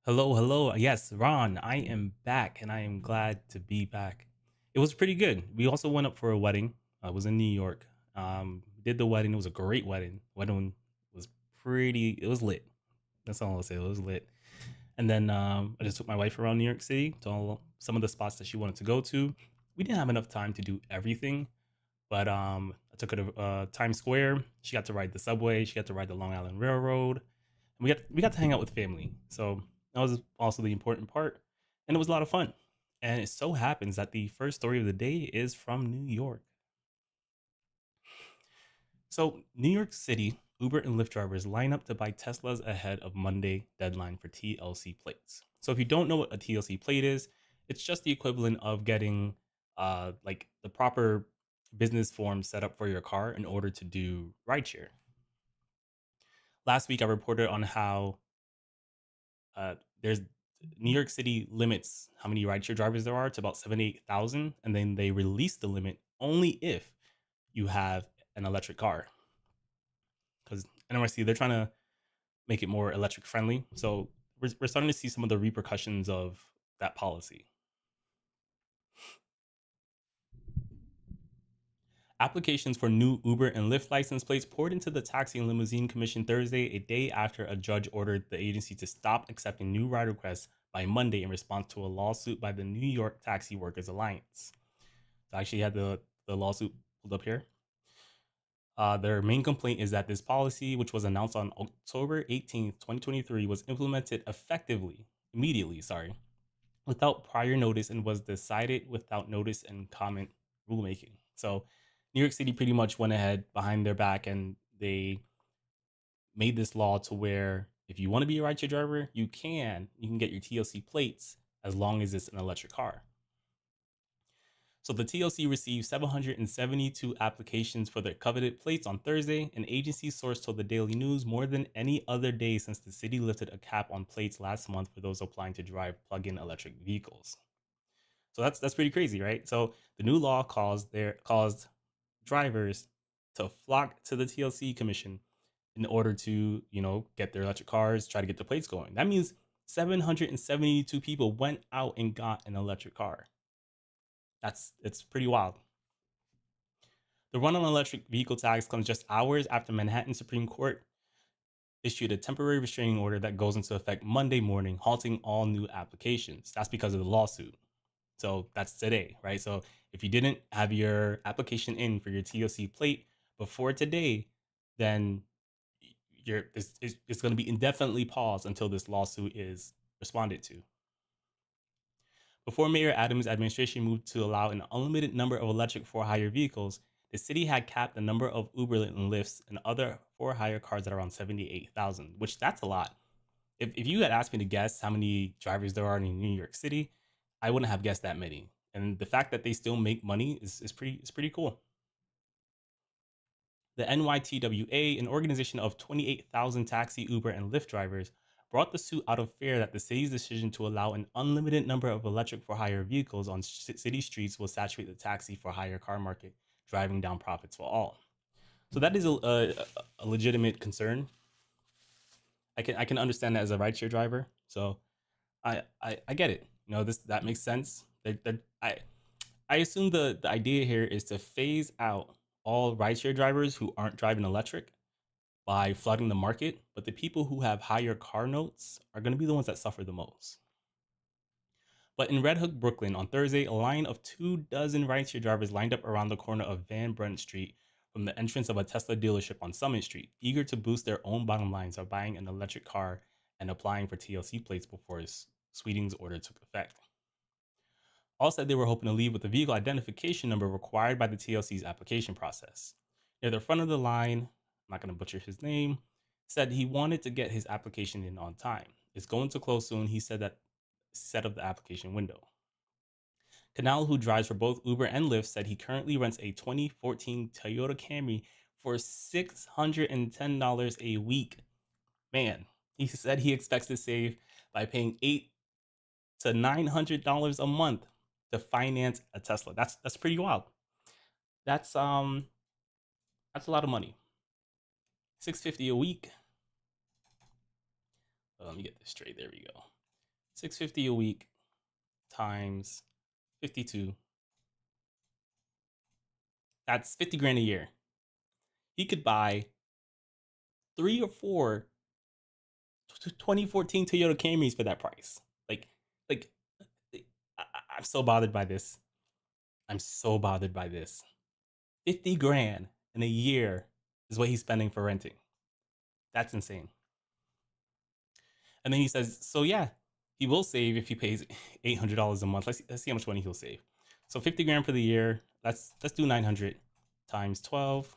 Hello, hello. Yes, Ron, I am back and I am glad to be back. It was pretty good. We also went up for a wedding. I was in New York. Did the wedding. It was a great wedding. Wedding was it was lit. That's all I'll say. It was lit. And then I just took my wife around New York City to some of the spots that she wanted to go to. We didn't have enough time to do everything, but I took her to Times Square. She got to ride the subway. She got to ride the Long Island Railroad. And we got to hang out with family. So that was also the important part, and it was a lot of fun. And it so happens that the first story of the day is from New York. So New York City Uber and Lyft drivers line up to buy Teslas ahead of Monday deadline for TLC plates. So if you don't know what a TLC plate is, it's just the equivalent of getting like the proper business form set up for your car in order to do rideshare. Last week I reported on how there's New York City limits how many rideshare drivers there are to about 78,000, and then they release the limit only if you have an electric car. Because NYC, they're trying to make it more electric friendly. So we're starting to see some of the repercussions of that policy. Applications for new Uber and Lyft license plates poured into the Taxi and Limousine Commission Thursday, a day after a judge ordered the agency to stop accepting new ride requests by Monday in response to a lawsuit by the New York Taxi Workers Alliance. So I actually had the lawsuit pulled up here. Their main complaint is that this policy, which was announced on October 18th, 2023, was implemented immediately, without prior notice and was decided without notice and comment rulemaking. So New York City pretty much went ahead behind their back and they made this law to where if you want to be a rideshare driver, you can get your TLC plates as long as it's an electric car. So the TLC received 772 applications for their coveted plates on Thursday. An agency source told the Daily News more than any other day since the city lifted a cap on plates last month for those applying to drive plug-in electric vehicles. So that's pretty crazy, right? So the new law caused drivers to flock to the TLC commission in order to, get their electric cars, try to get the plates going. That means 772 people went out and got an electric car. It's pretty wild. The run on electric vehicle tags comes just hours after Manhattan Supreme Court issued a temporary restraining order that goes into effect Monday morning, halting all new applications. That's because of the lawsuit. So that's today, right? So if you didn't have your application in for your TOC plate before today, then it's going to be indefinitely paused until this lawsuit is responded to. Before Mayor Adams' administration moved to allow an unlimited number of electric for-hire vehicles, the city had capped the number of Uber and Lyfts and other for-hire cars at around 78,000, which that's a lot. If you had asked me to guess how many drivers there are in New York City, I wouldn't have guessed that many. And the fact that they still make money is pretty cool. The NYTWA, an organization of 28,000 taxi, Uber, and Lyft drivers, brought the suit out of fear that the city's decision to allow an unlimited number of electric for hire vehicles on city streets will saturate the taxi for hire car market, driving down profits for all. So that is a legitimate concern. I can understand that as a rideshare driver. So I get it. That makes sense. I assume the idea here is to phase out all rideshare drivers who aren't driving electric by flooding the market, but the people who have higher car notes are going to be the ones that suffer the most. But in Red Hook, Brooklyn, on Thursday, a line of 24 rideshare drivers lined up around the corner of Van Brunt Street from the entrance of a Tesla dealership on Summit Street, eager to boost their own bottom lines by buying an electric car and applying for TLC plates before Sweeting's order took effect. All said they were hoping to leave with the vehicle identification number required by the TLC's application process. Near the front of the line, I'm not going to butcher his name, said he wanted to get his application in on time. It's going to close soon, he said that set of the application window. Canal, who drives for both Uber and Lyft, said he currently rents a 2014 Toyota Camry for $610 a week. Man, he said he expects to save by paying $800 to $900 a month to finance a Tesla. That's pretty wild. That's a lot of money. $650 a week. Let me get this straight. There we go. $650 a week times 52. That's 50 grand a year. He could buy 3 or 4 2014 Toyota Camrys for that price. Like, like, I, I'm so bothered by this. I'm so bothered by this. 50 grand in a year is what he's spending for renting. That's insane. And then he says, so yeah, he will save if he pays $800 a month. Let's see how much money he'll save. So 50 grand for the year. Let's do 900 times 12.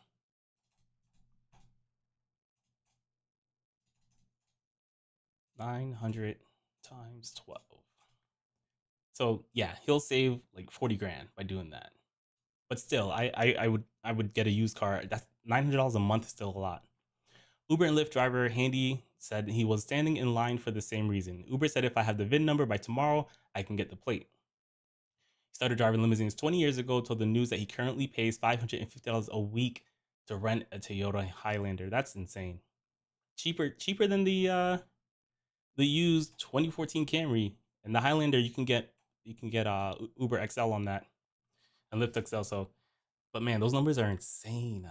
900 times 12. So yeah, he'll save like 40 grand by doing that. But still, I would get a used car. That's $900 a month is still a lot. Uber and Lyft driver Handy said he was standing in line for the same reason. Uber said if I have the VIN number by tomorrow, I can get the plate. He started driving limousines 20 years ago, told the news that he currently pays $550 a week to rent a Toyota Highlander. That's insane. Cheaper than the used 2014 Camry. And the Highlander you can get Uber XL on that and Lyft XL. So, but man, those numbers are insane.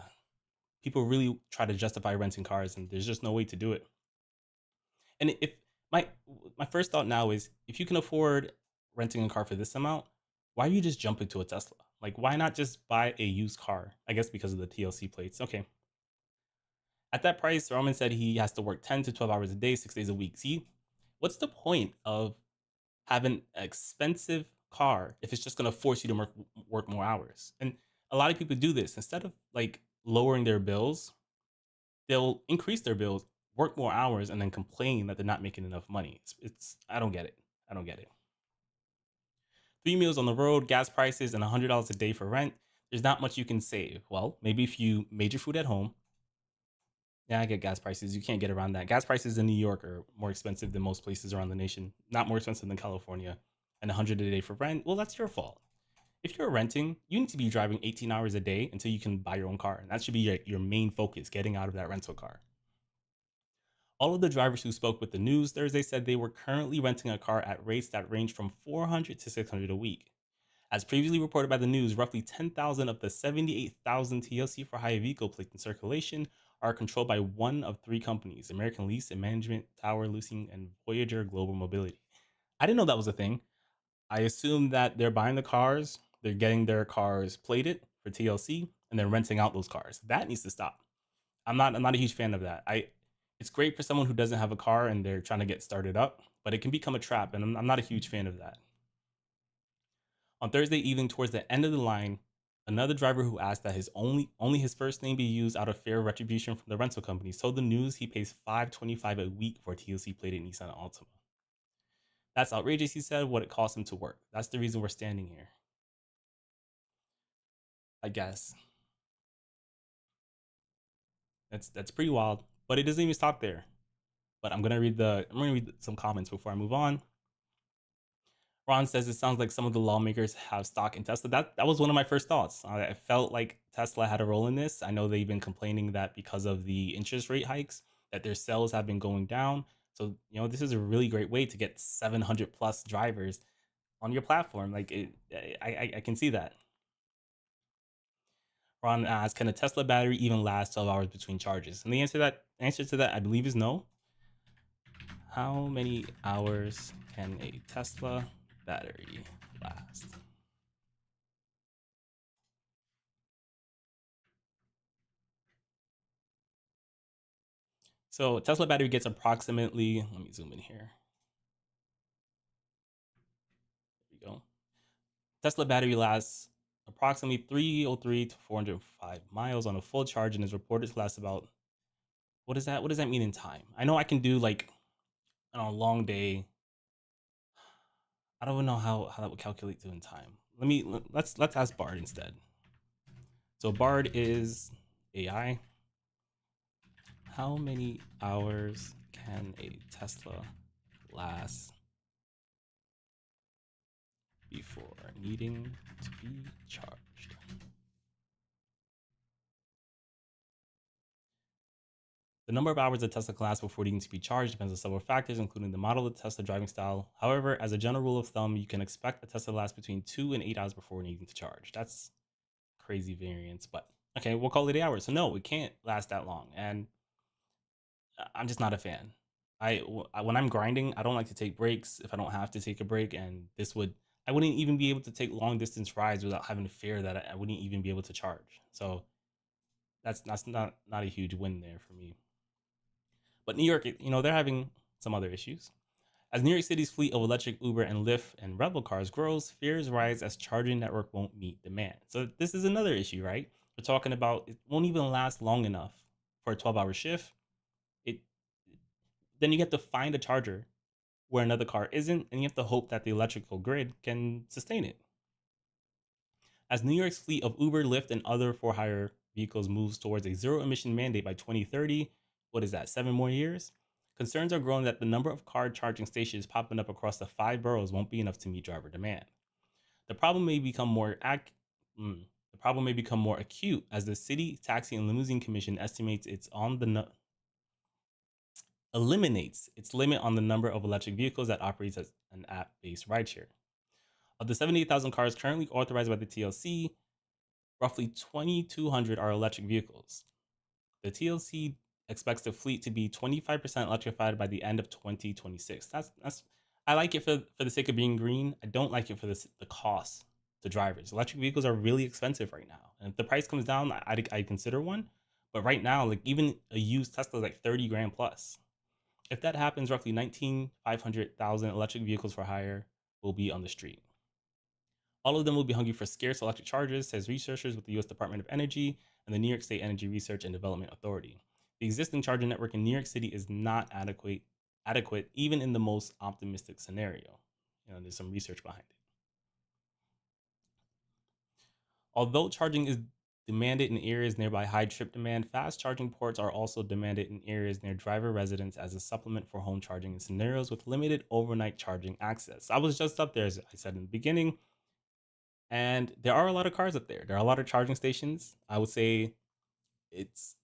People really try to justify renting cars, and there's just no way to do it. And if my my first thought now is, if you can afford renting a car for this amount, why are you just jumping to a Tesla? Like, why not just buy a used car? I guess because of the TLC plates. Okay. At that price, Roman said he has to work 10 to 12 hours a day, 6 days a week. See, what's the point of having an expensive car if it's just going to force you to work more hours? And a lot of people do this. Instead of like lowering their bills, they'll increase their bills, work more hours, and then complain that they're not making enough money. It's I don't get it. I don't get it. 3 meals on the road, gas prices, and $100 a day for rent. There's not much you can save. Well, maybe if you made your food at home. Yeah, I get gas prices. You can't get around that. Gas prices in New York are more expensive than most places around the nation. Not more expensive than California. And 100 a day for rent. Well, that's your fault. If you're renting, you need to be driving 18 hours a day until you can buy your own car. And that should be your main focus, getting out of that rental car. All of the drivers who spoke with the news Thursday said they were currently renting a car at rates that range from 400 to 600 a week. As previously reported by the news, roughly 10,000 of the 78,000 TLC for hire vehicle plates in circulation are controlled by one of 3 companies: American Lease and Management, Tower Leasing, and Voyager Global Mobility. I didn't know that was a thing. I assumed that they're buying the cars, they're getting their cars plated for TLC, and then renting out those cars. That needs to stop. I'm not a huge fan of that. It's great for someone who doesn't have a car and they're trying to get started up, but it can become a trap, and I'm not a huge fan of that. On Thursday evening, towards the end of the line, another driver who asked that his only his first name be used out of fair retribution from the rental companies told the news he pays $525 a week for a TLC plated Nissan Altima. That's outrageous, he said, what it costs him to work. That's the reason we're standing here. I guess. That's pretty wild. But it doesn't even stop there. But I'm gonna read some comments before I move on. Ron says it sounds like some of the lawmakers have stock in Tesla. That was one of my first thoughts. I felt like Tesla had a role in this. I know they've been complaining that because of the interest rate hikes, that their sales have been going down. So this is a really great way to get 700 plus drivers on your platform. Like I can see that. Ron asks, can a Tesla battery even last 12 hours between charges? And the answer to that I believe is no. How many hours can a Tesla battery last? So Tesla battery gets approximately, let me zoom in here. There we go. Tesla battery lasts approximately 303 to 405 miles on a full charge and is reported to last about, what does that mean in time? I know I can do like on a long day. I don't know how that would calculate to in time. Let's ask Bard instead. So Bard is AI. How many hours can a Tesla last before needing to be charged? The number of hours a Tesla can last before needing to be charged depends on several factors, including the model of the Tesla driving style. However, as a general rule of thumb, you can expect a Tesla to last between 2 and 8 hours before needing to charge. That's crazy variance, but okay, we'll call it 8 hours. So no, it can't last that long, and I'm just not a fan. When I'm grinding, I don't like to take breaks if I don't have to take a break, and I wouldn't even be able to take long distance rides without having to fear that I wouldn't even be able to charge. So that's not a huge win there for me. But New York, they're having some other issues. As New York City's fleet of electric Uber and Lyft and Revel cars grows, fears rise as charging network won't meet demand. So this is another issue, right? We're talking about it won't even last long enough for a 12-hour shift. It Then you have to find a charger where another car isn't, and you have to hope that the electrical grid can sustain it. As New York's fleet of Uber, Lyft, and other for hire vehicles moves towards a zero emission mandate by 2030, what is that, 7 more years? Concerns are growing that the number of car charging stations popping up across the 5 boroughs won't be enough to meet driver demand. The problem may become more the problem may become more acute as the City Taxi and Limousine Commission estimates eliminates its limit on the number of electric vehicles that operates as an app-based rideshare. Of the 78,000 cars currently authorized by the TLC, roughly 2,200 are electric vehicles. The TLC expects the fleet to be 25% electrified by the end of 2026. That's I like it for the sake of being green. I don't like it for the cost to drivers. Electric vehicles are really expensive right now, and if the price comes down, I'd consider one. But right now, like even a used Tesla is like 30 grand plus. If that happens, roughly 19,500 electric vehicles for hire will be on the street. All of them will be hungry for scarce electric chargers, says researchers with the U.S. Department of Energy and the New York State Energy Research and Development Authority. The existing charging network in New York City is not adequate even in the most optimistic scenario. There's some research behind it. Although charging is demanded in areas nearby high trip demand, fast charging ports are also demanded in areas near driver residence as a supplement for home charging in scenarios with limited overnight charging access. I was just up there, as I said in the beginning, and there are a lot of cars up there. There are a lot of charging stations. I would say it's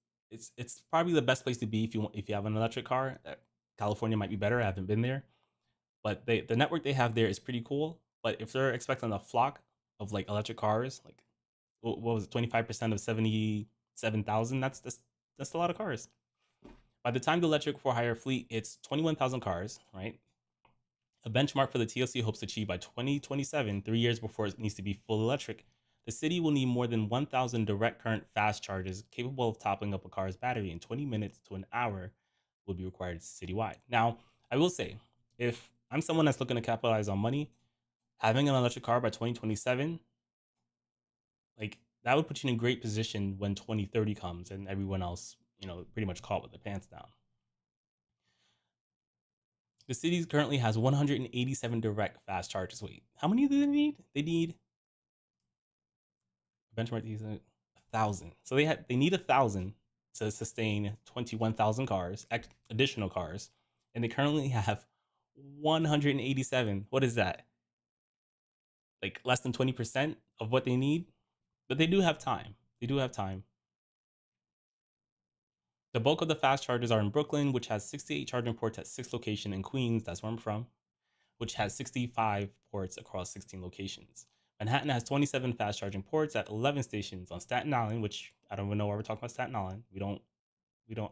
it's probably the best place to be if you have an electric car. California might be better. I haven't been there, but the network they have there is pretty cool. But if they're expecting a flock of like electric cars, like what was it, 25% of 77,000? That's a lot of cars. By the time the electric for hire fleet, it's 21,000 cars, right? A benchmark for the TLC hopes to achieve by 2027, 3 years before it needs to be full electric. The city will need more than 1,000 direct current fast chargers capable of topping up a car's battery in 20 minutes to an hour will be required citywide. Now, I will say, if I'm someone that's looking to capitalize on money, having an electric car by 2027, like that would put you in a great position when 2030 comes and everyone else, pretty much caught with their pants down. The city currently has 187 direct fast chargers. Wait, how many do they need? They need benchmark these 1,000. So they need 1,000 to sustain 21,000 cars, additional cars, and they currently have 187. What is that? Like less than 20% of what they need, but they do have time. They do have time. The bulk of the fast chargers are in Brooklyn, which has 68 charging ports at 6 locations, in Queens, that's where I'm from, which has 65 ports across 16 locations. Manhattan has 27 fast charging ports at 11 stations. On Staten Island, which I don't even know why we're talking about Staten Island. We don't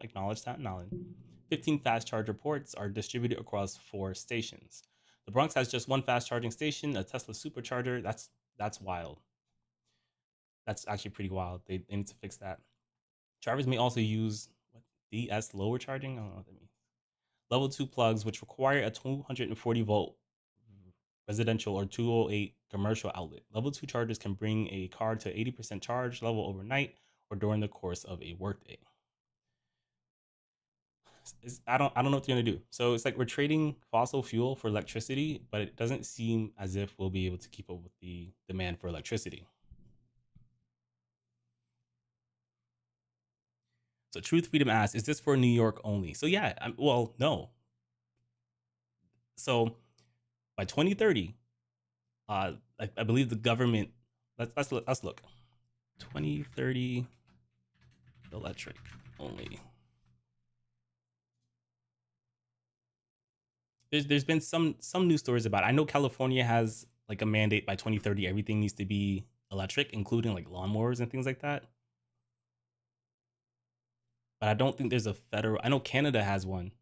acknowledge Staten Island. 15 fast charger ports are distributed across 4 stations. The Bronx has just one fast charging station, a Tesla supercharger. That's wild. That's actually pretty wild. They need to fix that. Drivers may also use DS lower charging. I don't know what that means. Level 2 plugs, which require a 240-volt residential or 208 commercial outlet. Level 2 chargers can bring a car to 80% charge level overnight or during the course of a workday. I don't know what they're gonna do. So it's like we're trading fossil fuel for electricity, but it doesn't seem as if we'll be able to keep up with the demand for electricity. So Truth Freedom asks, is this for New York only? So yeah, well, no. So by 2030, I believe the government. Let's look. 2030 electric only. there's been some news stories about it. I know California has like a mandate by 2030 everything needs to be electric, including like lawnmowers and things like that. But I don't think there's a federal. I know Canada has one.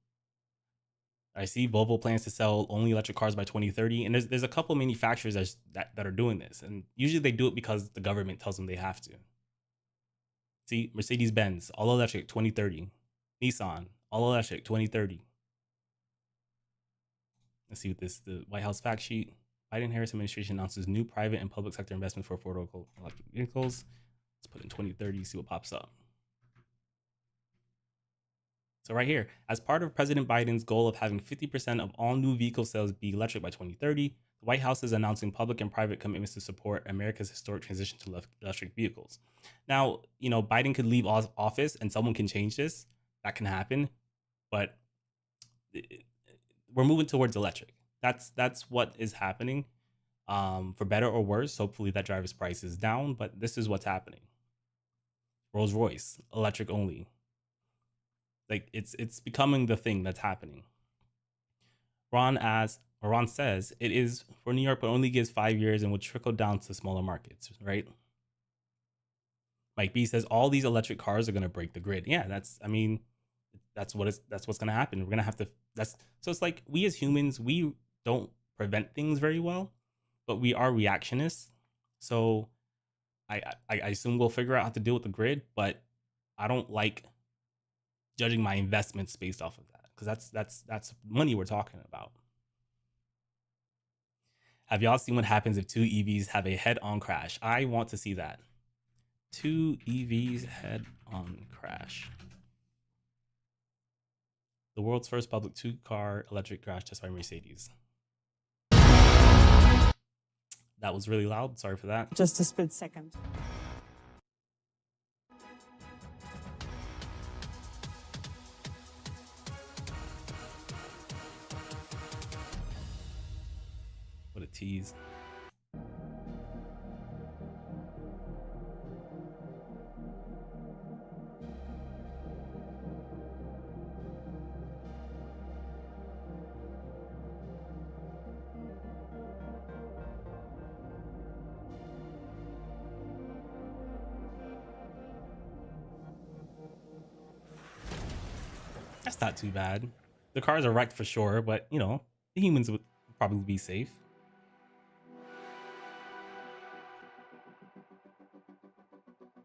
I see Volvo plans to sell only electric cars by 2030, and there's a couple manufacturers that are doing this, and usually they do it because the government tells them they have to. See, Mercedes Benz, all electric 2030. Nissan, all electric 2030. Let's see what this the White House fact sheet. Biden Harris administration announces new private and public sector investments for affordable electric vehicles. Let's put in 2030, see what pops up. So right here, as part of President Biden's goal of having 50% of all new vehicle sales be electric by 2030, the White House is announcing public and private commitments to support America's historic transition to electric vehicles. Now, Biden could leave office and someone can change this. That can happen, but we're moving towards electric. That's what is happening. For better or worse, hopefully that drives prices down, but this is what's happening. Rolls Royce, electric only. Like it's becoming the thing that's happening. Ron says it is for New York, but only gives 5 years and will trickle down to smaller markets, right? Mike B says all these electric cars are going to break the grid. Yeah, that's what's going to happen. We're going to have to so it's like we as humans, we don't prevent things very well, but we are reactionists. So I assume we'll figure out how to deal with the grid, but I don't like judging my investments based off of that because that's money we're talking about. Have y'all seen what happens if two EVs have a head-on crash? I want to see that. Two EVs head-on crash. The world's first public two-car electric crash test by Mercedes. That was really loud. Sorry for that. Just a split second. What a tease. That's not too bad. The cars are wrecked for sure, but the humans would probably be safe.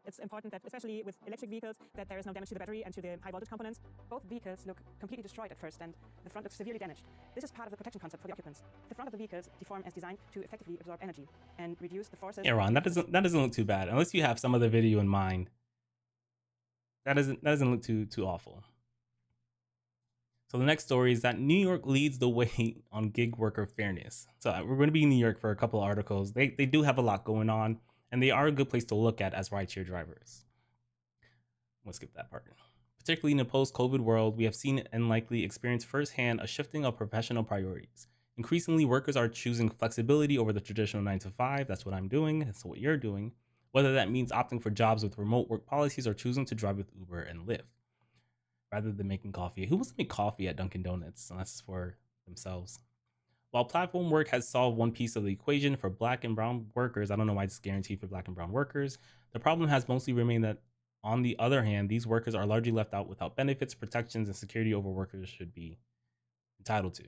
It's important that, especially with electric vehicles, that there is no damage to the battery and to the high voltage components. Both vehicles look completely destroyed at first, and the front looks severely damaged. This is part of the protection concept for the occupants. The front of the vehicles deform as designed to effectively absorb energy and reduce the forces. Yeah, Ron, that doesn't look too bad unless you have some other video in mind. That doesn't look too awful. So the next story is that New York leads the way on gig worker fairness. So we're going to be in New York for a couple of articles. They do have a lot going on, and they are a good place to look at as rideshare drivers. We'll skip that part. Particularly in a post-COVID world, we have seen and likely experienced firsthand a shifting of professional priorities. Increasingly, workers are choosing flexibility over the traditional 9 to 5. That's what I'm doing. That's what you're doing. Whether that means opting for jobs with remote work policies or choosing to drive with Uber and Lyft rather than making coffee. Who wants to make coffee at Dunkin' Donuts unless it's for themselves? While platform work has solved one piece of the equation for Black and brown workers, I don't know why it's guaranteed for Black and brown workers, the problem has mostly remained that, on the other hand, these workers are largely left out without benefits, protections, and security over workers should be entitled to.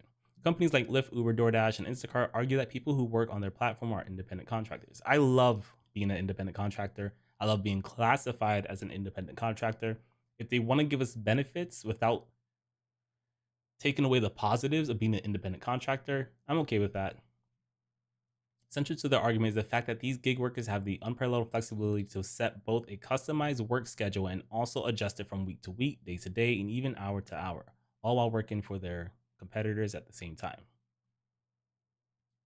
Companies like Lyft, Uber, DoorDash, and Instacart argue that people who work on their platform are independent contractors. I love being an independent contractor. I love being classified as an independent contractor. If they want to give us benefits without taking away the positives of being an independent contractor, I'm okay with that. Central to their argument is the fact that these gig workers have the unparalleled flexibility to set both a customized work schedule and also adjust it from week to week, day to day, and even hour to hour, all while working for their competitors at the same time.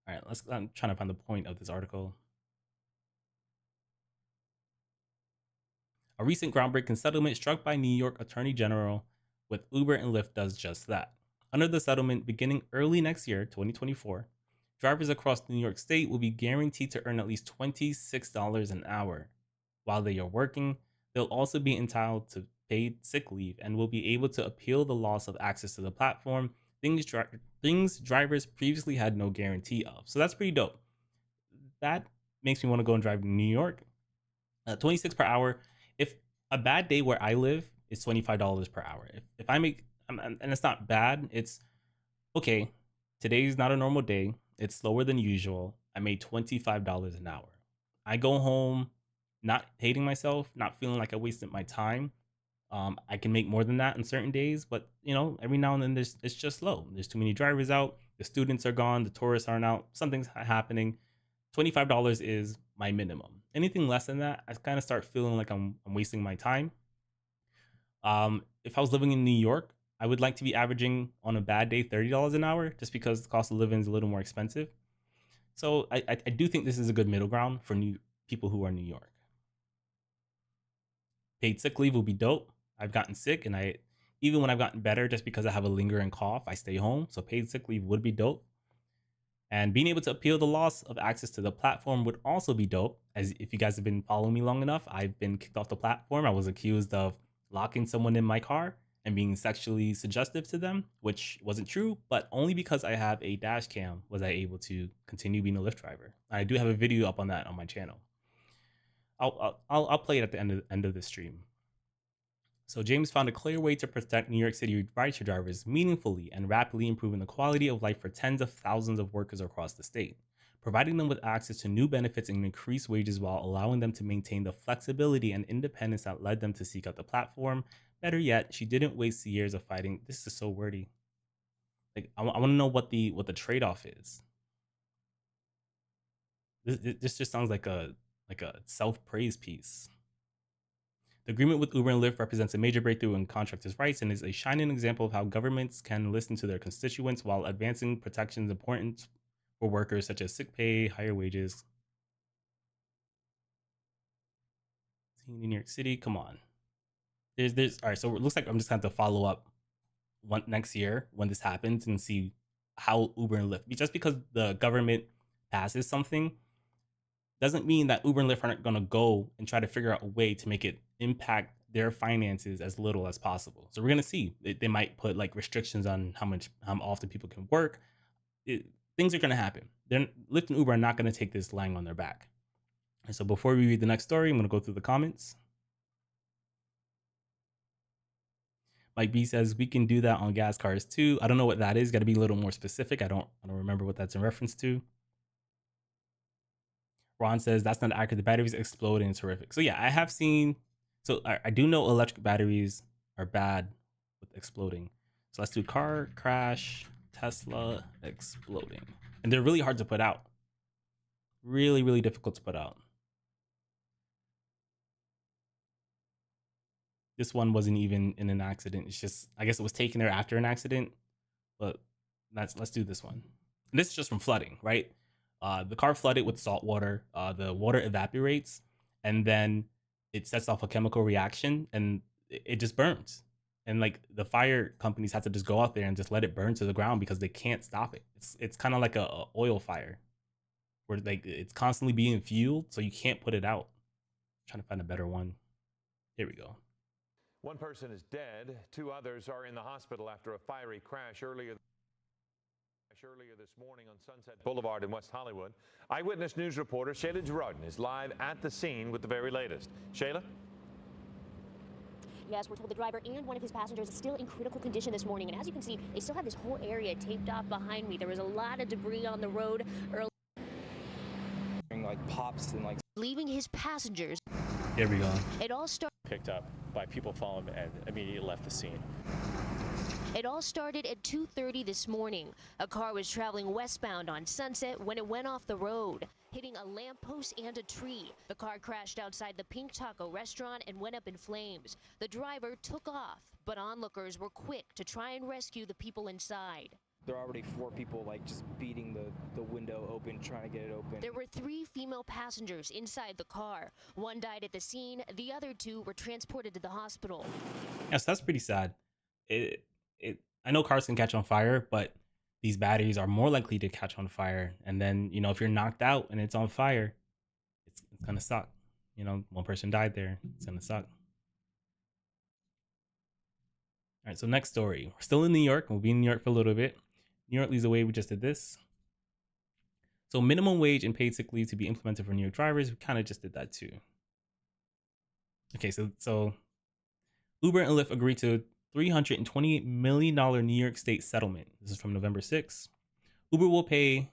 All right, I'm trying to find the point of this article. A recent groundbreaking settlement struck by New York Attorney General with Uber and Lyft does just that. Under the settlement, beginning early next year, 2024, drivers across New York State will be guaranteed to earn at least $26 an hour. While they are working, they'll also be entitled to paid sick leave and will be able to appeal the loss of access to the platform, things drivers previously had no guarantee of. So that's pretty dope. That makes me want to go and drive to New York. 26 per hour. If a bad day where I live is $25 per hour. If I make, and it's not bad, it's okay. Today's not a normal day. It's slower than usual. I made $25 an hour. I go home not hating myself, not feeling like I wasted my time. I can make more than that on certain days, but every now and then it's just slow. There's too many drivers out. The students are gone. The tourists aren't out. Something's happening. $25 is my minimum. Anything less than that, I kind of start feeling like I'm wasting my time. If I was living in New York, I would like to be averaging on a bad day $30 an hour, just because the cost of living is a little more expensive. So I do think this is a good middle ground for new people who are in New York. Paid sick leave will be dope. I've gotten sick, and even when I've gotten better, just because I have a lingering cough, I stay home. So paid sick leave would be dope. And being able to appeal the loss of access to the platform would also be dope. As if you guys have been following me long enough, I've been kicked off the platform. I was accused of locking someone in my car and being sexually suggestive to them, which wasn't true, but only because I have a dash cam was I able to continue being a Lyft driver. I do have a video up on that on my channel. I'll play it at the end of the stream. So James found a clear way to protect New York City rideshare drivers meaningfully and rapidly improving the quality of life for tens of thousands of workers across the state, providing them with access to new benefits and increased wages while allowing them to maintain the flexibility and independence that led them to seek out the platform. Better yet, she didn't waste years of fighting. This is so wordy. Like I want to know what the trade-off is. This just sounds like a self-praise piece. The agreement with Uber and Lyft represents a major breakthrough in contractors' rights and is a shining example of how governments can listen to their constituents while advancing protections important for workers such as sick pay, higher wages. In New York City, come on. There's all right. So it looks like I'm just going to follow up next year when this happens and see how Uber and Lyft. Just because the government passes something doesn't mean that Uber and Lyft aren't going to go and try to figure out a way to make it impact their finances as little as possible. So we're going to see. They might put like restrictions on how often people can work. Things are going to happen. Lyft and Uber are not going to take this lying on their back. And so before we read the next story, I'm going to go through the comments. Mike B says we can do that on gas cars too. I don't know what that is. Got to be a little more specific. I don't remember what that's in reference to. Ron says that's not accurate. The batteries explode and it's horrific. So yeah, I have seen. So I do know electric batteries are bad with exploding. So let's do car crash, Tesla exploding, and they're really hard to put out. Really, really difficult to put out. This one wasn't even in an accident. It's just, I guess it was taken there after an accident. But let's do this one. And this is just from flooding, right? The car flooded with salt water. The water evaporates, and then it sets off a chemical reaction, and it just burns. And like the fire companies have to just go out there and just let it burn to the ground because they can't stop it. It's kind of like a oil fire, where like it's constantly being fueled, so you can't put it out. I'm trying to find a better one. Here we go. One person is dead. 2 others are in the hospital after a fiery crash earlier this morning on Sunset Boulevard in West Hollywood. Eyewitness News reporter Shayla Girardin is live at the scene with the very latest. Shayla? Yes, we're told the driver and one of his passengers is still in critical condition this morning. And as you can see, they still have this whole area taped off behind me. There was a lot of debris on the road earlier. Like pops and like Leaving his passengers. Here we go. It all started Picked up by people following and immediately left the scene. It all started at 2:30 this morning. A car was traveling westbound on Sunset when it went off the road, hitting a lamppost and a tree. The car crashed outside the Pink Taco restaurant and went up in flames. The driver took off, but onlookers were quick to try and rescue the people inside. there are already 4 people like just beating the window open, trying to get it open. There were 3 female passengers inside the car. 1 died at the scene. The other 2 were transported to the hospital. Yes, that's pretty sad. I know cars can catch on fire, but these batteries are more likely to catch on fire. And then, if you're knocked out and it's on fire, it's gonna suck. 1 person died there. It's gonna suck. All right, so next story. We're still in New York. We'll be in New York for a little bit. New York leads the way. We just did this. So minimum wage and paid sick leave to be implemented for New York drivers. We kind of just did that too. Okay, so Uber and Lyft agreed to $328 million New York State settlement. This is from November 6th. Uber will pay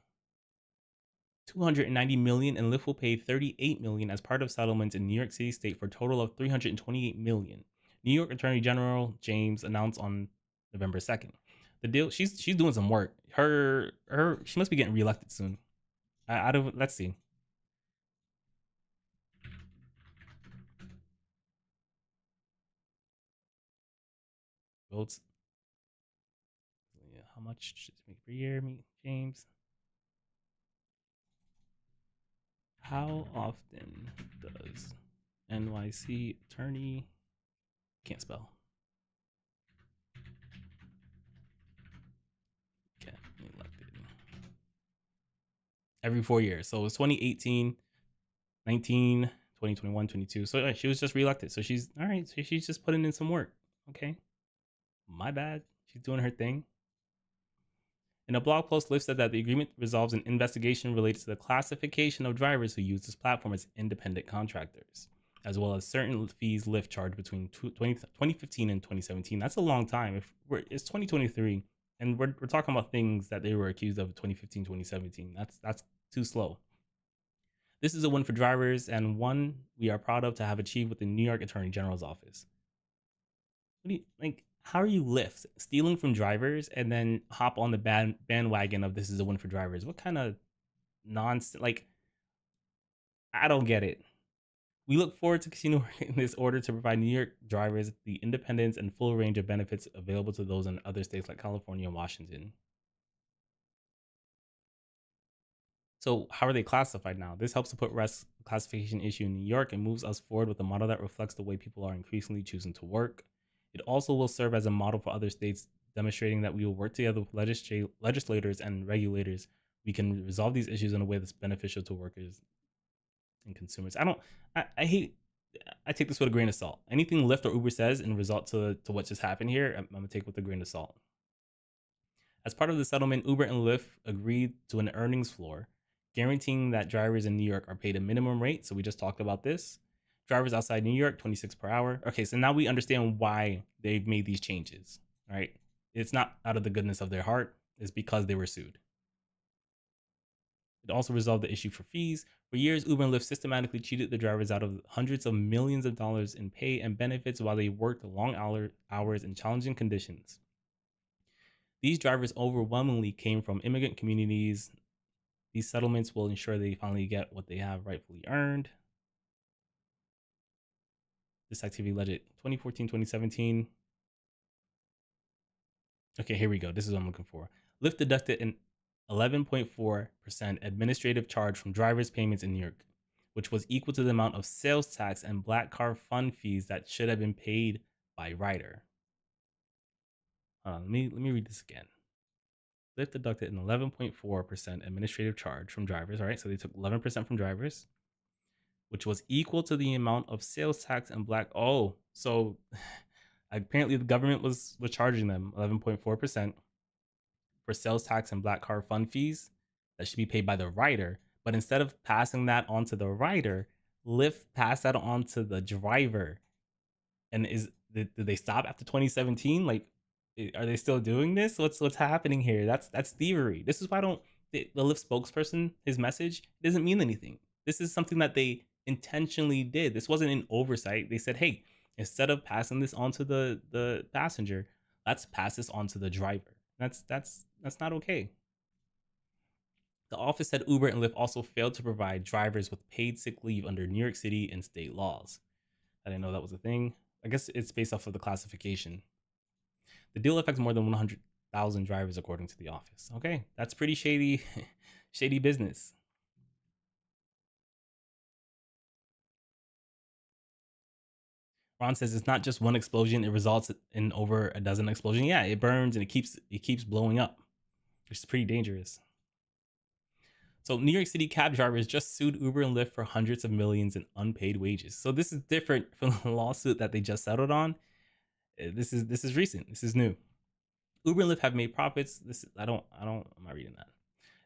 $290 million and Lyft will pay $38 million as part of settlements in New York City State for a total of $328 million. New York Attorney General James announced on November 2nd. The deal, she's doing some work. She must be getting reelected soon. I don't, let's see. Votes. Yeah, how much should it make per year, James? How often does NYC attorney can't spell? Okay, elected. Every 4 years. So it was 2018, 19, 2021, 22. So she was just reelected. So she's all right. So she's just putting in some work. Okay. My bad. She's doing her thing. In a blog post, Lyft said that the agreement resolves an investigation related to the classification of drivers who use this platform as independent contractors, as well as certain fees Lyft charged between 2015 and 2017. That's a long time. It's 2023, and we're talking about things that they were accused of 2015, 2017. That's too slow. This is a win for drivers and one we are proud of to have achieved with the New York Attorney General's office. What do you like? How are you Lyft stealing from drivers and then hop on the bandwagon of this is a win for drivers? What kind of nonsense? Like, I don't get it. We look forward to continuing in this order to provide New York drivers the independence and full range of benefits available to those in other states like California and Washington. So how are they classified now? This helps to put rest the classification issue in New York and moves us forward with a model that reflects the way people are increasingly choosing to work. It also will serve as a model for other states, demonstrating that we will work together with legislators and regulators. We can resolve these issues in a way that's beneficial to workers and consumers. I hate, I take this with a grain of salt. Anything Lyft or Uber says in result to what just happened here, I'm going to take with a grain of salt. As part of the settlement, Uber and Lyft agreed to an earnings floor, guaranteeing that drivers in New York are paid a minimum rate. So we just talked about this. Drivers outside New York, 26 per hour. Okay, so now we understand why they've made these changes, right? It's not out of the goodness of their heart. It's because they were sued. It also resolved the issue for fees. For years, Uber and Lyft systematically cheated the drivers out of hundreds of millions of dollars in pay and benefits while they worked long hours in challenging conditions. These drivers overwhelmingly came from immigrant communities. These settlements will ensure they finally get what they have rightfully earned. This activity led it 2014, 2017. Okay, here we go. This is what I'm looking for. Lyft deducted an 11.4% administrative charge from drivers' payments in New York, which was equal to the amount of sales tax and black car fund fees that should have been paid by rider. Let me read this again. Lyft deducted an 11.4% administrative charge from drivers. All right, so they took 11% from drivers, which was equal to the amount of sales tax and black. Oh, so apparently the government was charging them 11.4% for sales tax and black car fund fees that should be paid by the rider. But instead of passing that on to the rider, Lyft passed that on to the driver. And did they stop after 2017? Like, are they still doing this? What's happening here? That's thievery. This is why the Lyft spokesperson, his message doesn't mean anything. This is something that they intentionally did. This wasn't an oversight. They said, hey, instead of passing this on to the passenger, let's pass this on to the driver. That's not okay. The office said Uber and Lyft also failed to provide drivers with paid sick leave under New York City and state laws. I didn't know that was a thing. I guess it's based off of the classification. The deal affects more than 100,000 drivers, according to the office. Okay, that's pretty shady, shady business. Ron says it's not just one explosion; it results in over a dozen explosions. Yeah, it burns and it keeps blowing up, which is pretty dangerous. So New York City cab drivers just sued Uber and Lyft for hundreds of millions in unpaid wages. So this is different from the lawsuit that they just settled on. This is recent. This is new. Uber and Lyft have made profits. I'm not reading that.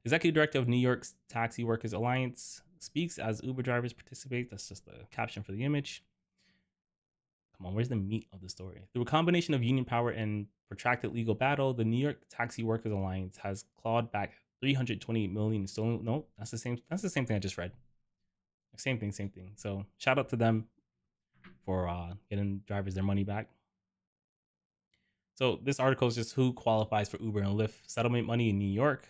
Executive Director of New York's Taxi Workers Alliance speaks as Uber drivers participate. That's just the caption for the image. Come on, where's the meat of the story? Through a combination of union power and protracted legal battle, the New York Taxi Workers Alliance has clawed back 328 million in stolen. No, that's the same. That's the same thing I just read. Same thing, same thing. So shout out to them for getting drivers their money back. So this article is just who qualifies for Uber and Lyft settlement money in New York.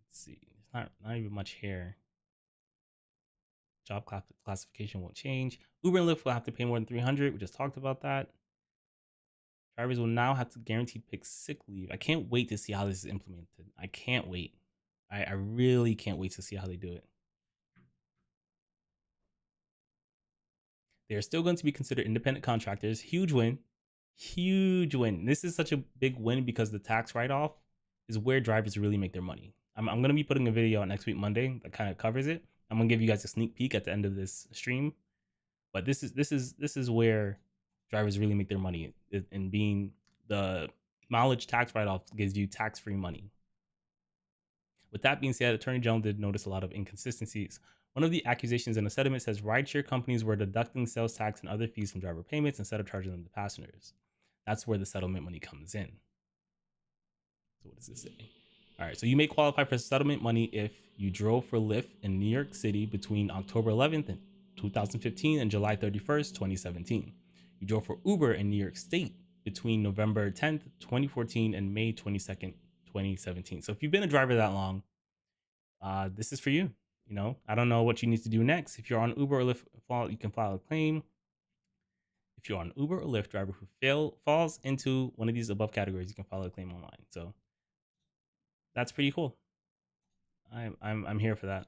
Let's see, it's not even much here. Job classification won't change. Uber and Lyft will have to pay more than 300. We just talked about that. Drivers will now have to guaranteed pick sick leave. I can't wait to see how this is implemented. I can't wait. I really can't wait to see how they do it. They are still going to be considered independent contractors. Huge win. Huge win. This is such a big win because the tax write-off is where drivers really make their money. I'm going to be putting a video on next week, Monday, that kind of covers it. I'm going to give you guys a sneak peek at the end of this stream. But this is where drivers really make their money, in being the mileage tax write-off gives you tax-free money. With that being said, Attorney General did notice a lot of inconsistencies. One of the accusations in the settlement says rideshare companies were deducting sales tax and other fees from driver payments instead of charging them to passengers. That's where the settlement money comes in. So what does this say? All right, so you may qualify for settlement money if you drove for Lyft in New York City between October 11th, 2015 and July 31st, 2017. You drove for Uber in New York State between November 10th, 2014 and May 22nd, 2017. So if you've been a driver that long, this is for you. You know, I don't know what you need to do next. If you're on Uber or Lyft, you can file a claim. If you're on Uber or Lyft driver who falls into one of these above categories, you can file a claim online. So that's pretty cool. I'm here for that.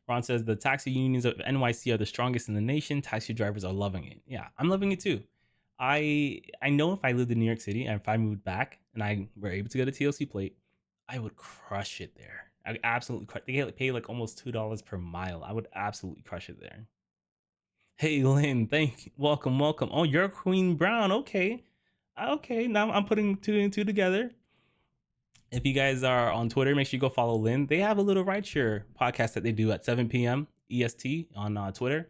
Ron says the taxi unions of NYC are the strongest in the nation. Taxi drivers are loving it. Yeah, I'm loving it too. I know if I lived in New York City and if I moved back and I were able to get a TLC plate, I would crush it there. I absolutely crush. They pay like almost $2 per mile. I would absolutely crush it there. Hey Lynn, welcome. Oh, you're Queen Brown. Okay. Now I'm putting two and two together. If you guys are on Twitter, make sure you go follow Lynn. They have a little rideshare podcast that they do at 7 p.m. EST on Twitter.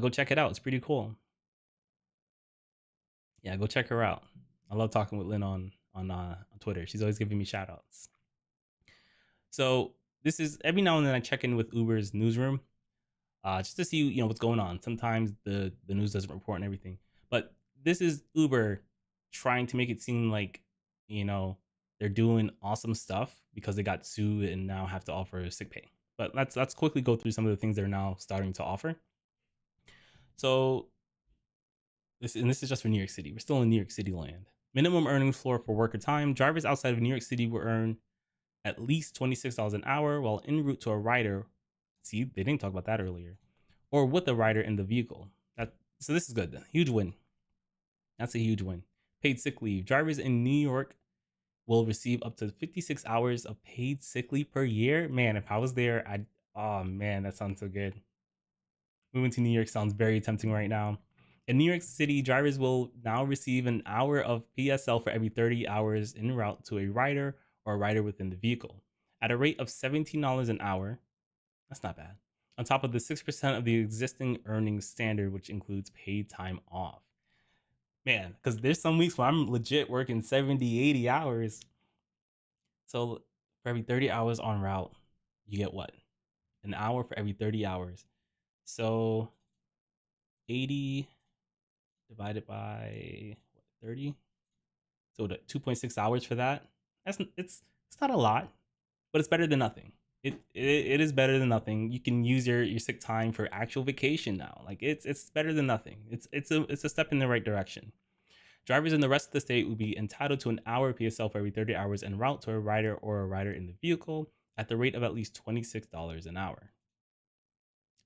Go check it out. It's pretty cool. Yeah, go check her out. I love talking with Lynn on Twitter. She's always giving me shout outs. So this is every now and then I check in with Uber's newsroom just to see what's going on. Sometimes the news doesn't report and everything, but this is Uber trying to make it seem like they're doing awesome stuff because they got sued and now have to offer sick pay. But let's quickly go through some of the things they're now starting to offer. So this is just for New York City. We're still in New York City land. Minimum earnings floor for worker time. Drivers outside of New York City will earn at least $26 an hour while en route to a rider. See, they didn't talk about that earlier. Or with a rider in the vehicle. So this is good. Huge win. That's a huge win. Paid sick leave. Drivers in New York will receive up to 56 hours of paid sick leave per year. Man, if I was there, oh man, that sounds so good. Moving to New York sounds very tempting right now. In New York City, drivers will now receive an hour of PSL for every 30 hours en route to a rider or a rider within the vehicle. At a rate of $17 an hour, that's not bad. On top of the 6% of the existing earnings standard, which includes paid time off. Man, because there's some weeks where I'm legit working 70, 80 hours. So for every 30 hours on route, you get what? An hour for every 30 hours. So 80 divided by 30. So 2.6 hours for that. It's not a lot, but it's better than nothing. It is better than nothing. You can use your sick time for actual vacation now. Like it's better than nothing. It's a step in the right direction. Drivers in the rest of the state will be entitled to an hour PSL for every 30 hours en route to a rider or a rider in the vehicle at the rate of at least $26 an hour.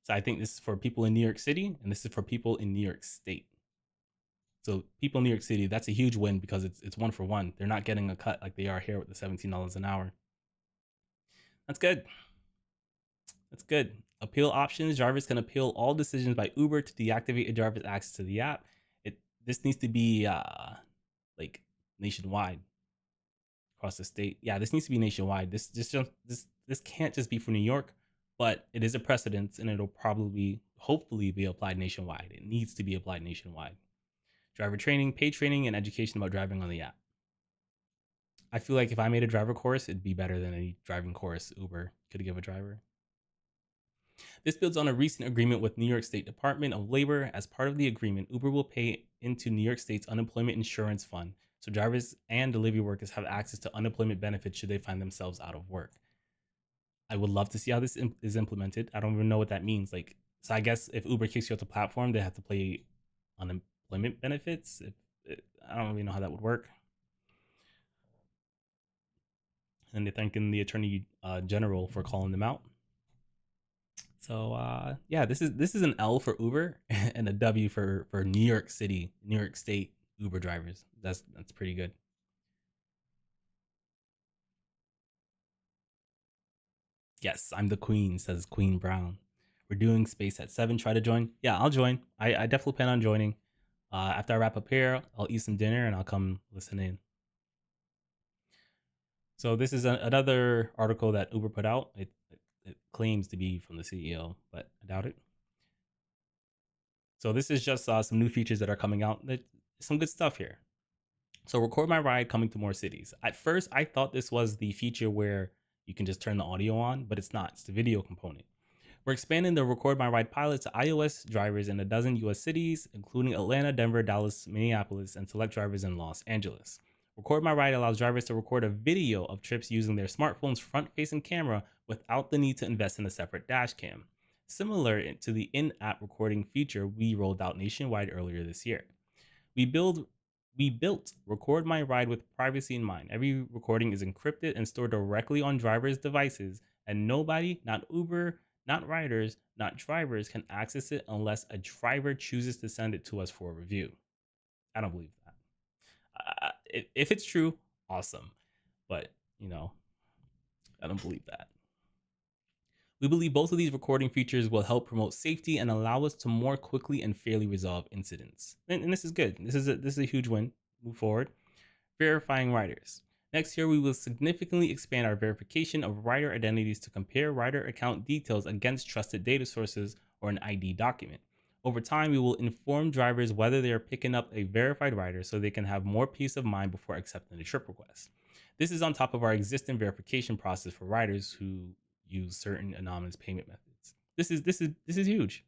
So I think this is for people in New York City, and this is for people in New York State. So people in New York City, that's a huge win because it's one for one. They're not getting a cut like they are here with the $17 an hour. That's good. That's good. Appeal options. Drivers can appeal all decisions by Uber to deactivate a driver's access to the app. This needs to be like nationwide across the state. Yeah, this needs to be nationwide. This can't just be for New York, but it is a precedent and it'll probably hopefully be applied nationwide. It needs to be applied nationwide. Driver training, paid training, and education about driving on the app. I feel like if I made a driver course, it'd be better than any driving course Uber could give a driver. This builds on a recent agreement with New York State Department of Labor. As part of the agreement, Uber will pay into New York State's unemployment insurance fund, so drivers and delivery workers have access to unemployment benefits should they find themselves out of work. I would love to see how this is implemented. I don't even know what that means. Like, so I guess if Uber kicks you off the platform, they have to pay unemployment benefits. I don't really know how that would work. And they're thanking the attorney general for calling them out. So yeah, this is an L for Uber and a W for New York City, New York State Uber drivers. That's pretty good. Yes, I'm the queen, says Queen Brown. We're doing space at 7. Try to join. Yeah, I'll join. I definitely plan on joining. After I wrap up here, I'll eat some dinner and I'll come listen in. So this is another article that Uber put out. It claims to be from the CEO, but I doubt it. So this is just some new features that are coming out. Some good stuff here. So record my ride coming to more cities. At first, I thought this was the feature where you can just turn the audio on, but it's not. It's the video component. We're expanding the record my ride pilot to iOS drivers in a dozen US cities, including Atlanta, Denver, Dallas, Minneapolis, and select drivers in Los Angeles. Record my ride allows drivers to record a video of trips using their smartphone's front-facing camera without the need to invest in a separate dash cam, similar to the in-app recording feature we rolled out nationwide earlier this year. We built Record My Ride with privacy in mind. Every recording is encrypted and stored directly on drivers' devices, and nobody, not Uber, not riders, not drivers, can access it unless a driver chooses to send it to us for a review. I don't believe that. If it's true, awesome. But, I don't believe that. We believe both of these recording features will help promote safety and allow us to more quickly and fairly resolve incidents. And this is good. This is a huge win. Move forward. Verifying riders. Next year, we will significantly expand our verification of rider identities to compare rider account details against trusted data sources or an ID document. Over time, we will inform drivers whether they are picking up a verified rider so they can have more peace of mind before accepting a trip request. This is on top of our existing verification process for riders who use certain anonymous payment methods. This is huge.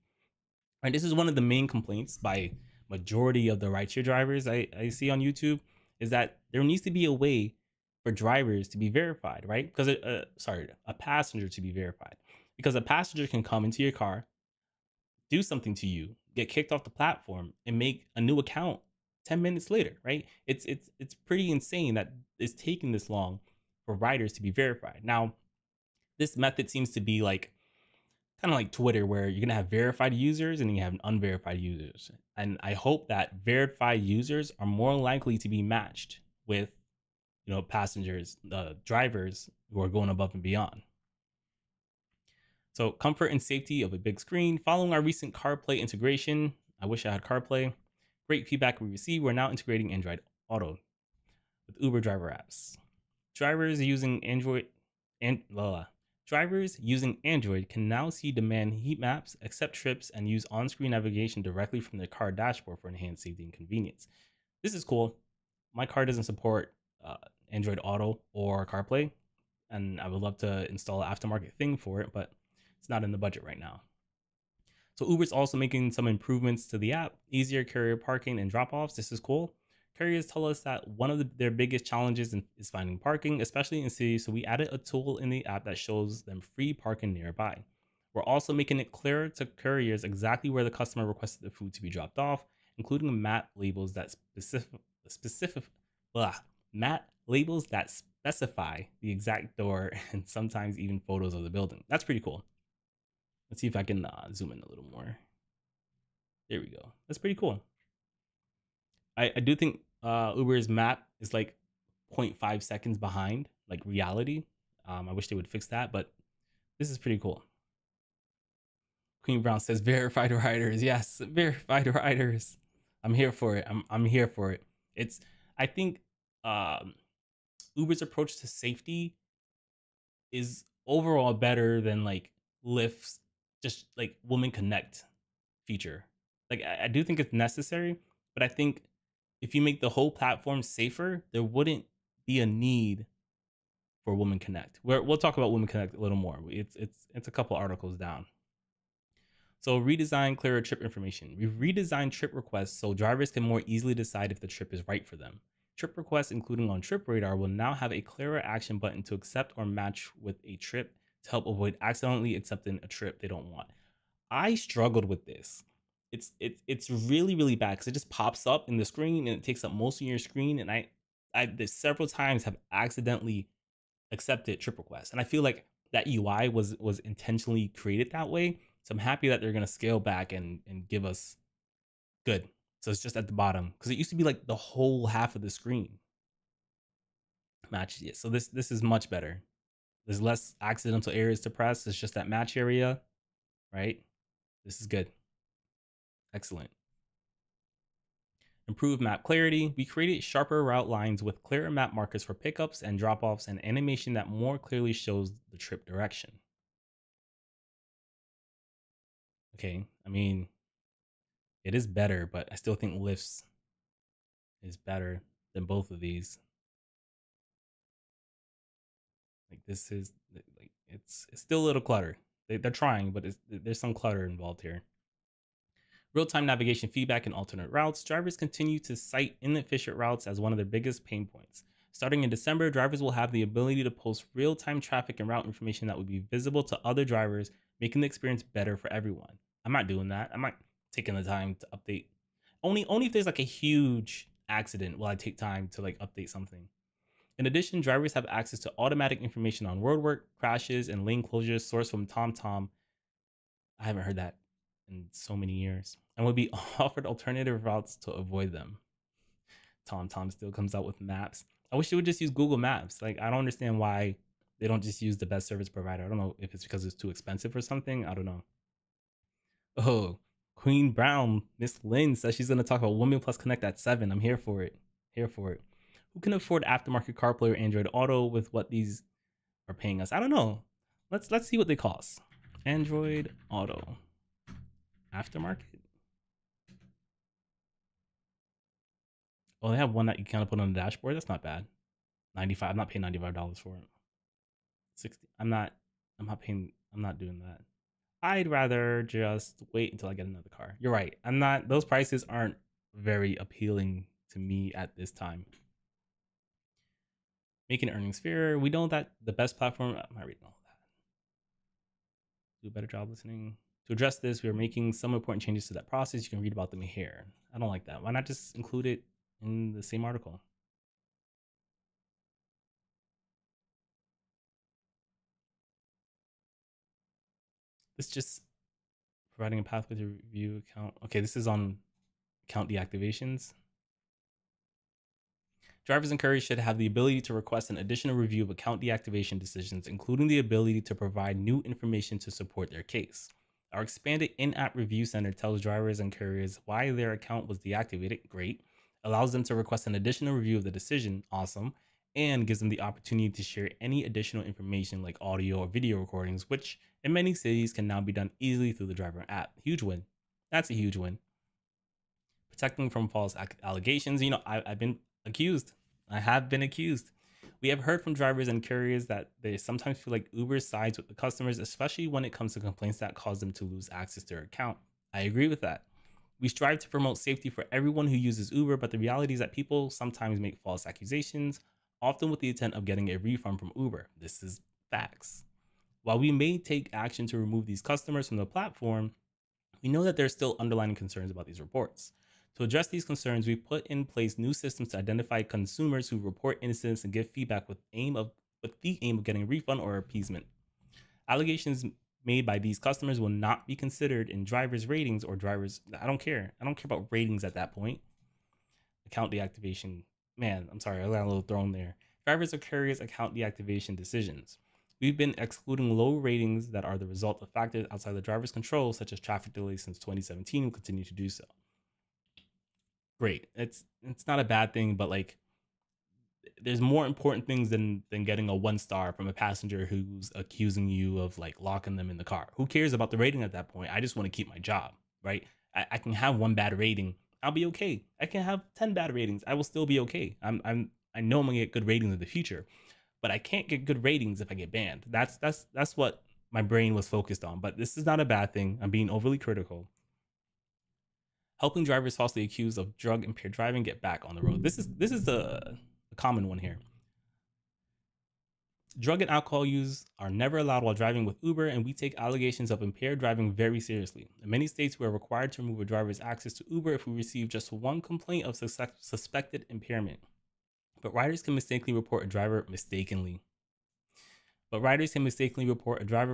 And this is one of the main complaints by majority of the rideshare drivers I see on YouTube is that there needs to be a way for drivers to be verified, right? Because a passenger to be verified, because a passenger can come into your car, do something to you, get kicked off the platform, and make a new account 10 minutes later, right? It's pretty insane that it's taking this long for riders to be verified. Now, this method seems to be like kind of like Twitter, where you're gonna have verified users and you have unverified users. And I hope that verified users are more likely to be matched with, passengers, drivers who are going above and beyond. So comfort and safety of a big screen. Following our recent CarPlay integration, I wish I had CarPlay. Great feedback we received. We're now integrating Android Auto with Uber driver apps. Drivers using Android can now see demand heat maps, accept trips, and use on-screen navigation directly from their car dashboard for enhanced safety and convenience. This is cool. My car doesn't support Android Auto or CarPlay, and I would love to install an aftermarket thing for it, but it's not in the budget right now. So Uber's also making some improvements to the app, easier carrier parking and drop-offs. This is cool. Carriers tell us that one of their biggest challenges is finding parking, especially in cities, so we added a tool in the app that shows them free parking nearby. We're also making it clearer to carriers exactly where the customer requested the food to be dropped off, including map labels that specify the exact door and sometimes even photos of the building. That's pretty cool. Let's see if I can zoom in a little more. There we go. That's pretty cool. I do think Uber's map is like 0.5 seconds behind like reality. I wish they would fix that, but this is pretty cool. Queen Brown says verified riders. Yes, verified riders. I'm here for it. I'm here for it. It's I think um Uber's approach to safety is overall better than like Lyft's just like Woman Connect feature. Like I do think it's necessary, but I think if you make the whole platform safer, there wouldn't be a need for Woman Connect. We'll talk about Woman Connect a little more. It's a couple articles down. So redesign clearer trip information. We've redesigned trip requests so drivers can more easily decide if the trip is right for them. Trip requests, including on Trip Radar, will now have a clearer action button to accept or match with a trip to help avoid accidentally accepting a trip they don't want. I struggled with this. It's really really bad because it just pops up in the screen and it takes up most of your screen. And I there's several times have accidentally accepted trip requests, and I feel like that UI was intentionally created that way. So I'm happy that they're gonna scale back and give us good. So it's just at the bottom because it used to be like the whole half of the screen matches it. So this is much better. There's less accidental areas to press. It's just that match area, right? This is good. Excellent. Improve map clarity. We created sharper route lines with clearer map markers for pickups and drop-offs and animation that more clearly shows the trip direction. Okay, I mean, it is better, but I still think Lyft's is better than both of these. Like this is like it's still a little clutter. They're trying, but there's some clutter involved here. Real-time navigation feedback and alternate routes. Drivers continue to cite inefficient routes as one of their biggest pain points. Starting in December, drivers will have the ability to post real-time traffic and route information that will be visible to other drivers, making the experience better for everyone. I'm not doing that. I'm not taking the time to update. Only if there's like a huge accident will I take time to like update something. In addition, drivers have access to automatic information on roadwork, crashes, and lane closures sourced from TomTom. I haven't heard that in so many years. And would be offered alternative routes to avoid them. TomTom still comes out with maps. I wish they would just use Google Maps. Like, I don't understand why they don't just use the best service provider. I don't know if it's because it's too expensive or something. I don't know. Oh, Queen Brown, Miss Lynn says she's going to talk about Women Plus Connect at 7. I'm here for it. Here for it. Who can afford aftermarket CarPlay or Android Auto with what these are paying us? I don't know. Let's see what they cost. Android Auto aftermarket. Oh, they have one that you kind of put on the dashboard. That's not bad. 95. I'm not paying $95 for it. 60. I'm not paying. I'm not doing that. I'd rather just wait until I get another car. You're right. I'm not. Those prices aren't very appealing to me at this time. Making earnings fairer. We know that the best platform. I'm not reading all that. Do a better job listening. To address this, we are making some important changes to that process. You can read about them here. I don't like that. Why not just include it in the same article? This just providing a pathway to review account. Okay, this is on account deactivations. Drivers and couriers should have the ability to request an additional review of account deactivation decisions, including the ability to provide new information to support their case. Our expanded in-app review center tells drivers and couriers why their account was deactivated, great, allows them to request an additional review of the decision, awesome, and gives them the opportunity to share any additional information like audio or video recordings, which in many cities can now be done easily through the driver app. Huge win. That's a huge win. Protecting from false allegations. I've been accused. I have been accused. We have heard from drivers and couriers that they sometimes feel like Uber sides with the customers, especially when it comes to complaints that cause them to lose access to their account. I agree with that. We strive to promote safety for everyone who uses Uber, but the reality is that people sometimes make false accusations, often with the intent of getting a refund from Uber. This is facts. While we may take action to remove these customers from the platform, we know that there's still underlying concerns about these reports. To address these concerns, we put in place new systems to identify consumers who report incidents and give feedback with the aim of getting a refund or appeasement. Allegations made by these customers will not be considered in drivers' ratings or drivers. I don't care. I don't care about ratings at that point. Account deactivation. Man, I'm sorry, I got a little thrown there. Drivers or couriers account deactivation decisions. We've been excluding low ratings that are the result of factors outside the driver's control, such as traffic delays, since 2017, and will continue to do so. Great. It's not a bad thing, but like there's more important things than getting a 1 star from a passenger who's accusing you of like locking them in the car. Who cares about the rating at that point? I just want to keep my job, right? I can have 1 bad rating, I'll be okay. I can have 10 bad ratings, I will still be okay. I know I'm gonna get good ratings in the future, but I can't get good ratings if I get banned. That's what my brain was focused on. But this is not a bad thing. I'm being overly critical. Helping drivers falsely accused of drug impaired driving get back on the road. This is a common one here. Drug and alcohol use are never allowed while driving with Uber, and we take allegations of impaired driving very seriously. In many states, we are required to remove a driver's access to Uber if we receive just one complaint of suspected impairment. But riders can mistakenly report a driver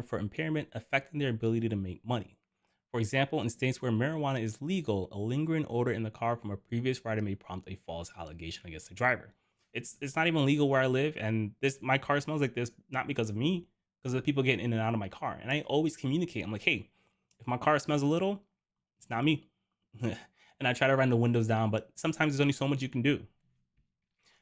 for impairment, affecting their ability to make money. For example, in states where marijuana is legal, a lingering odor in the car from a previous rider may prompt a false allegation against the driver. It's not even legal where I live, and my car smells like this not because of me, because of the people getting in and out of my car. And I always communicate. I'm like, hey, if my car smells a little, it's not me. And I try to run the windows down, but sometimes there's only so much you can do.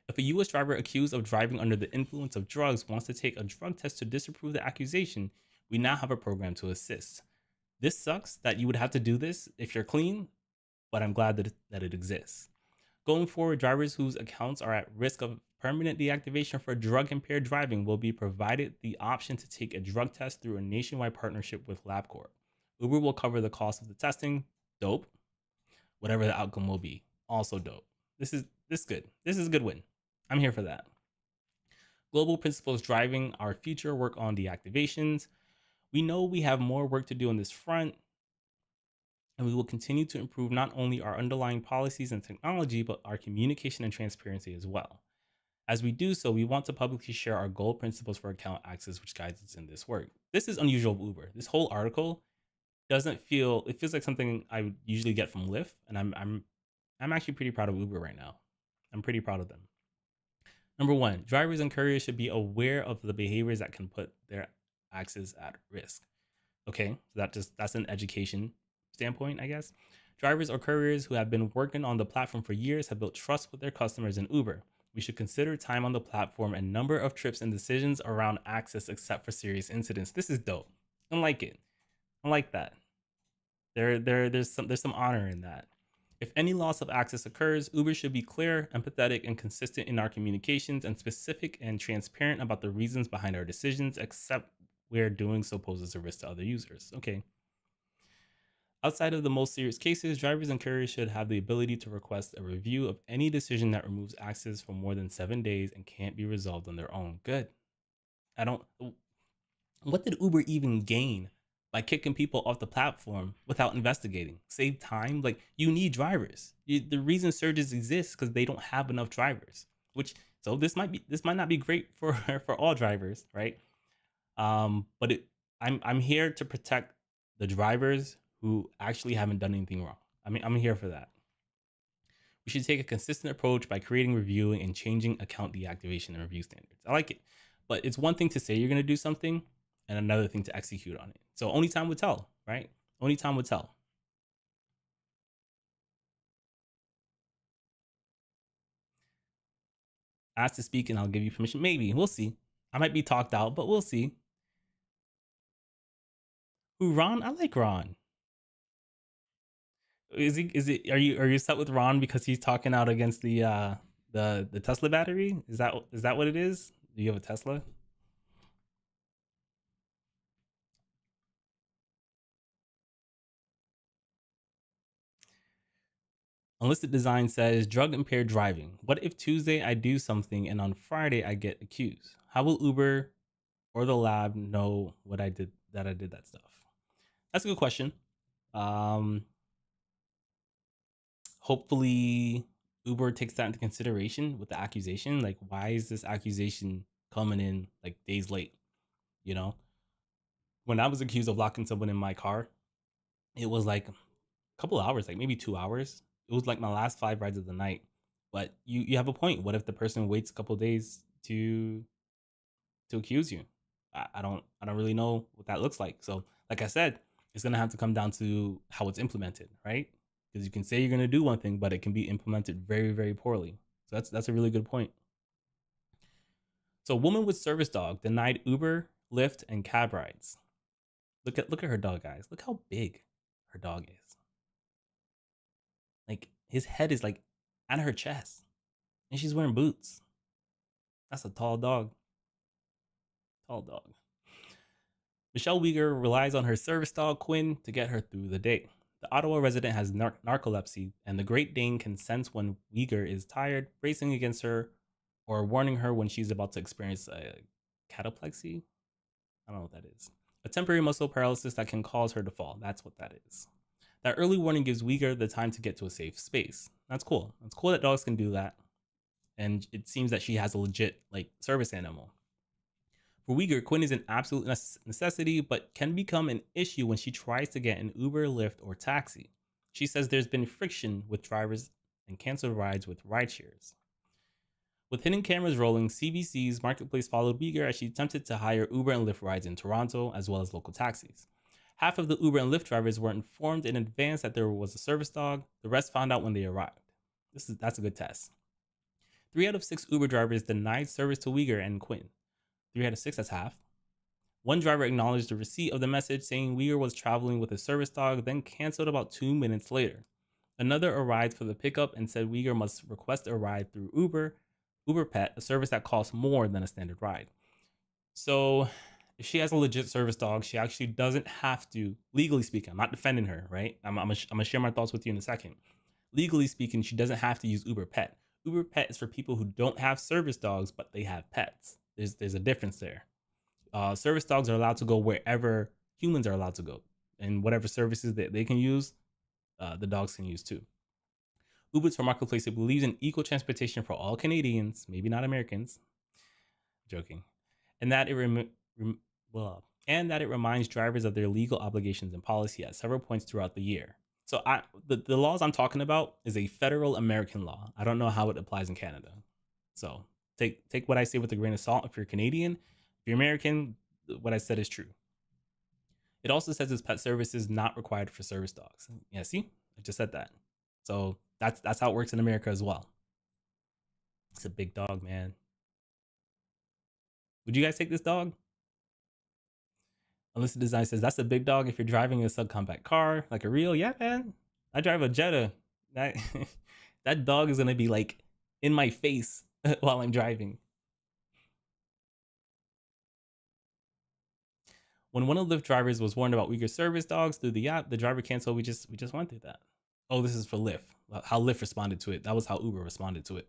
If a US driver accused of driving under the influence of drugs wants to take a drug test to disprove the accusation, we now have a program to assist. This sucks that you would have to do this if you're clean, but I'm glad that it exists. Going forward, drivers whose accounts are at risk of permanent deactivation for drug impaired driving will be provided the option to take a drug test through a nationwide partnership with LabCorp. Uber will cover the cost of the testing. Dope. Whatever the outcome will be, also dope. This is good. This is a good win. I'm here for that. Global principles driving our future work on deactivations. We know we have more work to do on this front, and we will continue to improve not only our underlying policies and technology, but our communication and transparency as well. As we do so, we want to publicly share our gold principles for account access, which guides us in this work. This is unusual of Uber. This whole article it feels like something I would usually get from Lyft, and I'm actually pretty proud of Uber right now. I'm pretty proud of them. Number one, drivers and couriers should be aware of the behaviors that can put their access at risk. Okay, so that's an education standpoint, I guess. Drivers or couriers who have been working on the platform for years have built trust with their customers in Uber. We should consider time on the platform and number of trips and decisions around access except for serious incidents. This is dope. I like it. I like that. There's some honor in that. If any loss of access occurs, Uber should be clear, empathetic, and consistent in our communications, and specific and transparent about the reasons behind our decisions, except where doing so poses a risk to other users. Okay. Outside of the most serious cases, drivers and couriers should have the ability to request a review of any decision that removes access for more than 7 days and can't be resolved on their own. Good. What did Uber even gain by kicking people off the platform without investigating? Save time? Like, you need drivers. The reason surges exist because they don't have enough drivers. So this might not be great for for all drivers, right? But I'm here to protect the drivers who actually haven't done anything wrong. I mean, I'm here for that. We should take a consistent approach by creating, reviewing, and changing account deactivation and review standards. I like it. But it's one thing to say you're going to do something and another thing to execute on it. So only time would tell, right? Only time would tell. Ask to speak and I'll give you permission. Maybe. We'll see. I might be talked out, but we'll see. Who, Ron? I like Ron. Are you set with Ron because he's talking out against the Tesla battery? Is that what it is? Do you have a Tesla? Unlisted design says drug impaired driving. What if Tuesday I do something and on Friday I get accused? How will Uber or the lab know what I did that stuff? That's a good question. Hopefully Uber takes that into consideration with the accusation. Like, why is this accusation coming in like days late? You know, when I was accused of locking someone in my car, it was like a couple of hours, like maybe 2 hours. It was like my last 5 rides of the night. But you have a point. What if the person waits a couple of days to accuse you? I don't really know what that looks like. So like I said, it's gonna have to come down to how it's implemented, right? Because you can say you're gonna do one thing, but it can be implemented very, very poorly. So that's a really good point. So a woman with service dog denied Uber, Lyft, and cab rides. Look at her dog, guys. Look how big her dog is. Like his head is like at her chest, and she's wearing boots. That's a tall dog. Tall dog. Michelle Uyghur relies on her service dog Quinn to get her through the day. The Ottawa resident has narcolepsy, and the Great Dane can sense when Uyghur is tired, racing against her, or warning her when she's about to experience a cataplexy. I don't know what that is. A temporary muscle paralysis that can cause her to fall. That's what that is. That early warning gives Uyghur the time to get to a safe space. That's cool. It's cool that dogs can do that. And it seems that she has a legit service animal. For Uyghur, Quinn is an absolute necessity, but can become an issue when she tries to get an Uber, Lyft, or taxi. She says there's been friction with drivers and canceled rides with rideshares. With hidden cameras rolling, CBC's Marketplace followed Uyghur as she attempted to hire Uber and Lyft rides in Toronto, as well as local taxis. Half of the Uber and Lyft drivers were informed in advance that there was a service dog. The rest found out when they arrived. That's a good test. 3 out of 6 Uber drivers denied service to Uyghur and Quinn. 3 out of 6, that's half. One driver acknowledged the receipt of the message saying Uyghur was traveling with a service dog, then canceled about 2 minutes later. Another arrived for the pickup and said Uyghur must request a ride through Uber Pet, a service that costs more than a standard ride. So if she has a legit service dog, she actually doesn't have to, legally speaking, I'm not defending her, right? I'm gonna share my thoughts with you in a second. Legally speaking, she doesn't have to use Uber Pet. Uber Pet is for people who don't have service dogs, but they have pets. There's a difference there. Service dogs are allowed to go wherever humans are allowed to go, and whatever services that they can use, the dogs can use too. Uber's Marketplace believes in equal transportation for all Canadians, maybe not Americans. Joking, and that it reminds drivers of their legal obligations and policy at several points throughout the year. So the laws I'm talking about is a federal American law. I don't know how it applies in Canada. So take what I say with a grain of salt. If you're Canadian, if you're American, what I said is true. It also says it's pet services not required for service dogs. Yeah, see? I just said that. So that's how it works in America as well. It's a big dog, man. Would you guys take this dog? Alyssa Design says that's a big dog if you're driving a subcompact car, like a real. Yeah, man. I drive a Jetta. That that dog is gonna be like in my face while I'm driving. When one of the Lyft drivers was warned about Uyghur service dogs through the app, the driver canceled. We just went through that. Oh, this is for Lyft. How Lyft responded to it. That was how Uber responded to it.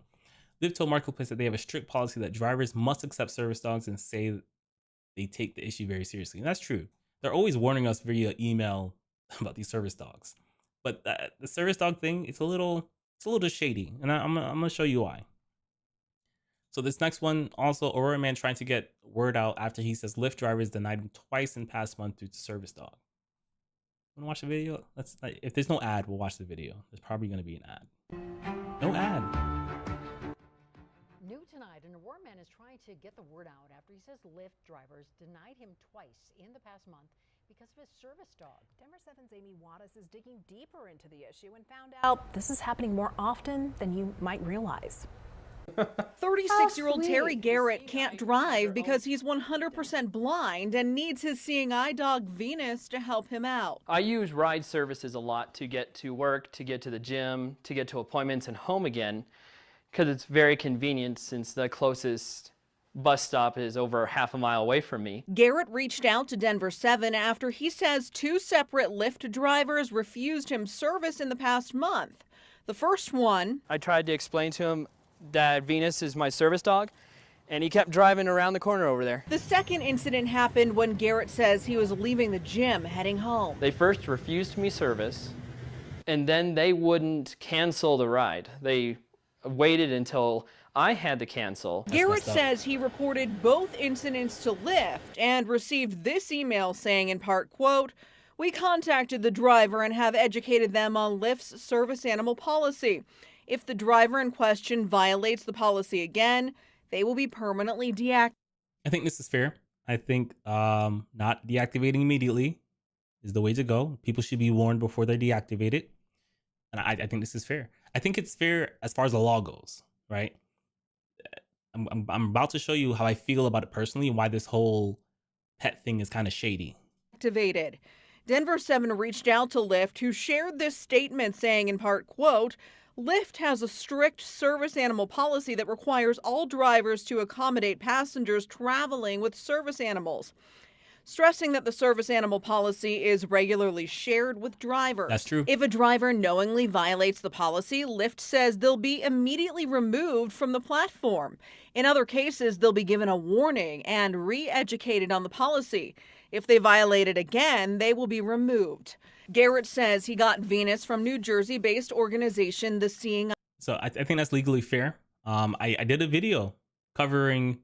Lyft told Marketplace that they have a strict policy that drivers must accept service dogs and say they take the issue very seriously. And that's true. They're always warning us via email about these service dogs. But the service dog thing, it's a little shady. And I'm gonna show you why. So this next one, also Aurora man trying to get word out after he says Lyft drivers denied him twice in past month due to service dog. Wanna watch the video? If there's no ad, we'll watch the video. There's probably gonna be an ad. No ad. New tonight, an Aurora man is trying to get the word out after he says Lyft drivers denied him twice in the past month because of his service dog. Denver 7's Amy Wattis is digging deeper into the issue and found out this is happening more often than you might realize. 36-year-old Terry Garrett can't drive because he's 100% blind and needs his seeing eye dog Venus to help him out. I use ride services a lot to get to work, to get to the gym, to get to appointments and home again, because it's very convenient since the closest bus stop is over half a mile away from me. Garrett reached out to Denver 7 after he says 2 separate Lyft drivers refused him service in the past month. The first one, I tried to explain to him that Venus is my service dog, and he kept driving around the corner over there. The second incident happened when Garrett says he was leaving the gym heading home. They first refused me service, and then they wouldn't cancel the ride. They waited until I had to cancel. Garrett says he reported both incidents to Lyft and received this email saying in part, quote, "We contacted the driver and have educated them on Lyft's service animal policy. If the driver in question violates the policy again, they will be permanently deactivated." I think this is fair. I think not deactivating immediately is the way to go. People should be warned before they're deactivated. And I think this is fair. I think it's fair as far as the law goes, right? I'm about to show you how I feel about it personally and why this whole pet thing is kind of shady. Activated. Denver 7 reached out to Lyft, who shared this statement saying in part, quote, Lyft has a strict service animal policy that requires all drivers to accommodate passengers traveling with service animals, stressing that the service animal policy is regularly shared with drivers. That's true. If a driver knowingly violates the policy, Lyft says they'll be immediately removed from the platform. In other cases, they'll be given a warning and re-educated on the policy. If they violate it again, they will be removed. Garrett says he got Venus from New Jersey-based organization The Seeing. So I think that's legally fair. I did a video covering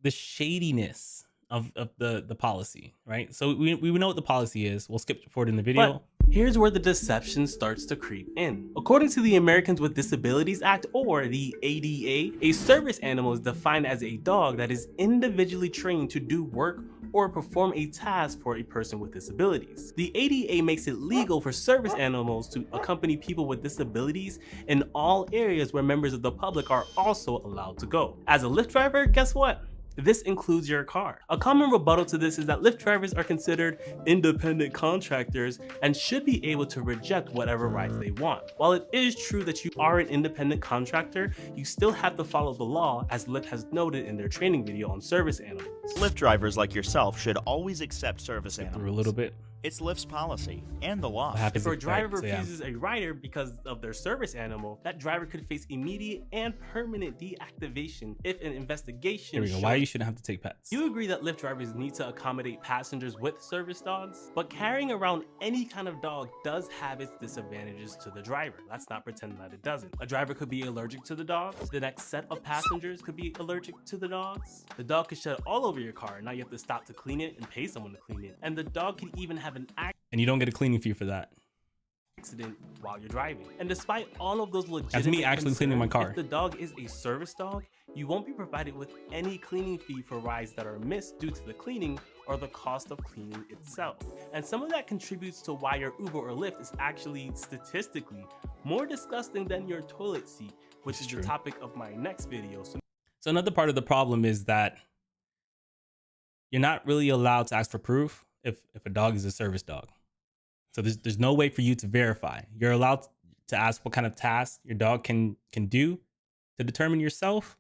the shadiness of the policy, right? So we know what the policy is. We'll skip forward in the video. But here's where the deception starts to creep in. According to the Americans with Disabilities Act, or the ADA, a service animal is defined as a dog that is individually trained to do work or perform a task for a person with disabilities. The ADA makes it legal for service animals to accompany people with disabilities in all areas where members of the public are also allowed to go. As a Lyft driver, guess what? This includes your car. A common rebuttal to this is that Lyft drivers are considered independent contractors and should be able to reject whatever rides they want. While it is true that you are an independent contractor, you still have to follow the law, as Lyft has noted in their training video on service animals. Lyft drivers like yourself should always accept service animals. Through a little bit. It's Lyft's policy and the law. If a driver refuses a rider because of their service animal, that driver could face immediate and permanent deactivation if an investigation Here we go. Why you shouldn't have to take pets. You agree that Lyft drivers need to accommodate passengers with service dogs, but carrying around any kind of dog does have its disadvantages to the driver. Let's not pretend that it doesn't. A driver could be allergic to the dogs. The next set of passengers could be allergic to the dogs. The dog could shed all over your car. Now you have to stop to clean it and pay someone to clean it. And the dog could even have an and you don't get a cleaning fee for that. Accident while you're driving. And despite all of those legitimate That's me actually cleaning my car. If the dog is a service dog, you won't be provided with any cleaning fee for rides that are missed due to the cleaning or the cost of cleaning itself. And some of that contributes to why your Uber or Lyft is actually statistically more disgusting than your toilet seat, which is the topic of my next video. So another part of the problem is that you're not really allowed to ask for proof if a dog is a service dog. So there's no way for you to verify. You're allowed to ask what kind of tasks your dog can do to determine yourself.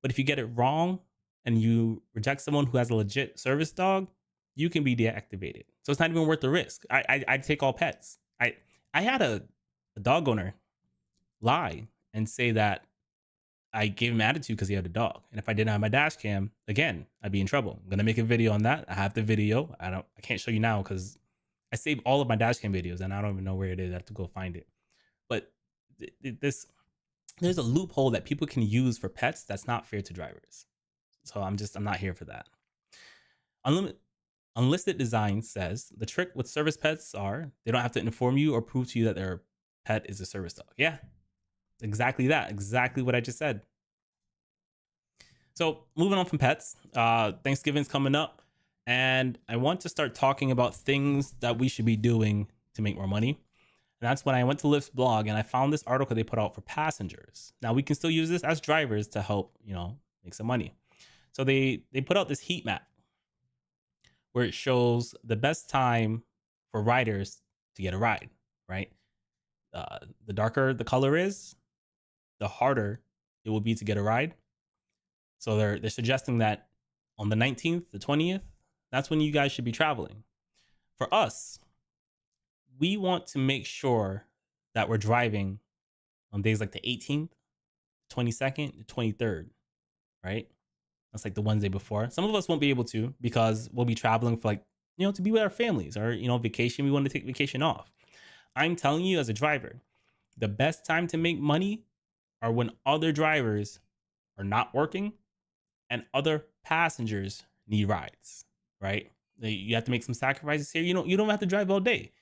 But if you get it wrong and you reject someone who has a legit service dog, you can be deactivated. So it's not even worth the risk. I take all pets. I had a dog owner lie and say that I gave him attitude because he had a dog. And if I didn't have my dash cam, again, I'd be in trouble. I'm gonna make a video on that. I have the video. I can't show you now because I saved all of my dash cam videos and I don't even know where it is. I have to go find it. But there's a loophole that people can use for pets that's not fair to drivers. So I'm not here for that. Unlisted Design says the trick with service pets are they don't have to inform you or prove to you that their pet is a service dog. Yeah. Exactly that. Exactly what I just said. So moving on from pets, Thanksgiving's coming up, and I want to start talking about things that we should be doing to make more money. And that's when I went to Lyft's blog and I found this article they put out for passengers. Now we can still use this as drivers to help, make some money. So they put out this heat map where it shows the best time for riders to get a ride, right? The darker the color is, the harder it will be to get a ride. So they're suggesting that on the 19th, the 20th, that's when you guys should be traveling. For us, we want to make sure that we're driving on days like the 18th, 22nd, the 23rd, right? That's like the Wednesday before. Some of us won't be able to because we'll be traveling for to be with our families or, vacation. We want to take vacation off. I'm telling you as a driver, the best time to make money are when other drivers are not working and other passengers need rides, right? You have to make some sacrifices here. You don't have to drive all day.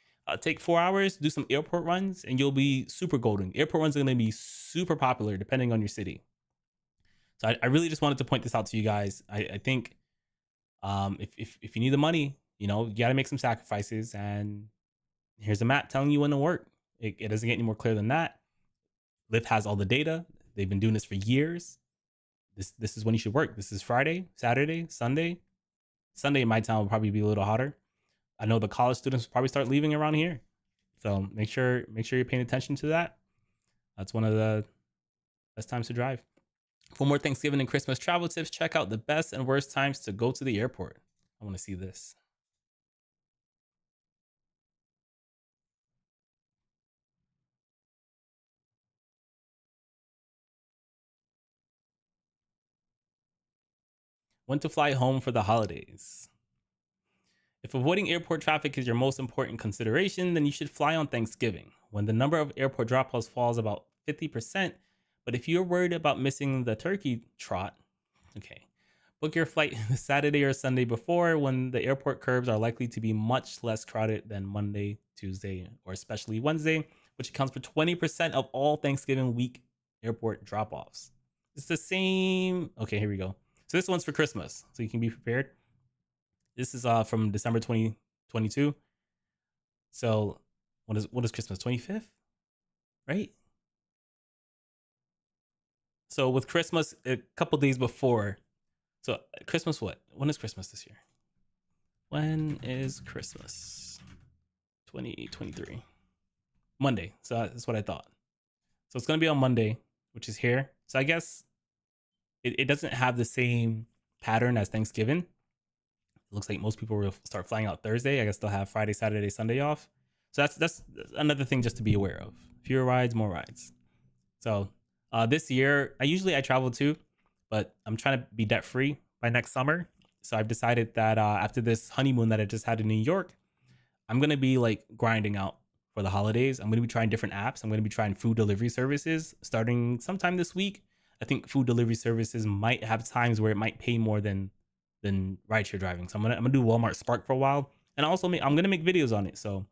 Take 4 hours, do some airport runs, and you'll be super golden. Airport runs are going to be super popular depending on your city. So I really just wanted to point this out to you guys. I think If you need the money, you know, you got to make some sacrifices. And here's a map telling you when to work. It doesn't get any more clear than that. Lyft has all the data. They've been doing this for years. This is when you should work. This is Friday, Saturday, Sunday. Sunday in my town will probably be a little hotter. I know the college students will probably start leaving around here. So make sure you're paying attention to that. That's one of the best times to drive. For more Thanksgiving and Christmas travel tips, check out the best and worst times to go to the airport. I want to see this. When to fly home for the holidays. If avoiding airport traffic is your most important consideration, then you should fly on Thanksgiving, when the number of airport drop-offs falls about 50%. But if you're worried about missing the turkey trot, okay, book your flight the Saturday or Sunday before, when the airport curbs are likely to be much less crowded than Monday, Tuesday, or especially Wednesday, which accounts for 20% of all Thanksgiving week airport drop-offs. It's the same. Okay, here we go. So this one's for Christmas, so you can be prepared. This is from December 2022. So what is Christmas? 25th, right? So with Christmas, a couple days before. So Christmas, what? When is Christmas this year? When is Christmas? 2023. Monday. So that's what I thought. So it's gonna be on Monday, which is here. So I guess it doesn't have the same pattern as Thanksgiving. It looks like most people will start flying out Thursday. I guess they'll have Friday, Saturday, Sunday off. So that's another thing just to be aware of. Fewer rides, more rides. So this year, I travel too, but I'm trying to be debt free by next summer. So I've decided that after this honeymoon that I just had in New York, I'm gonna be like grinding out for the holidays. I'm gonna be trying different apps. I'm gonna be trying food delivery services starting sometime this week. I think food delivery services might have times where it might pay more than rideshare driving. So I'm gonna do Walmart Spark for a while, and also I'm gonna make videos on it. So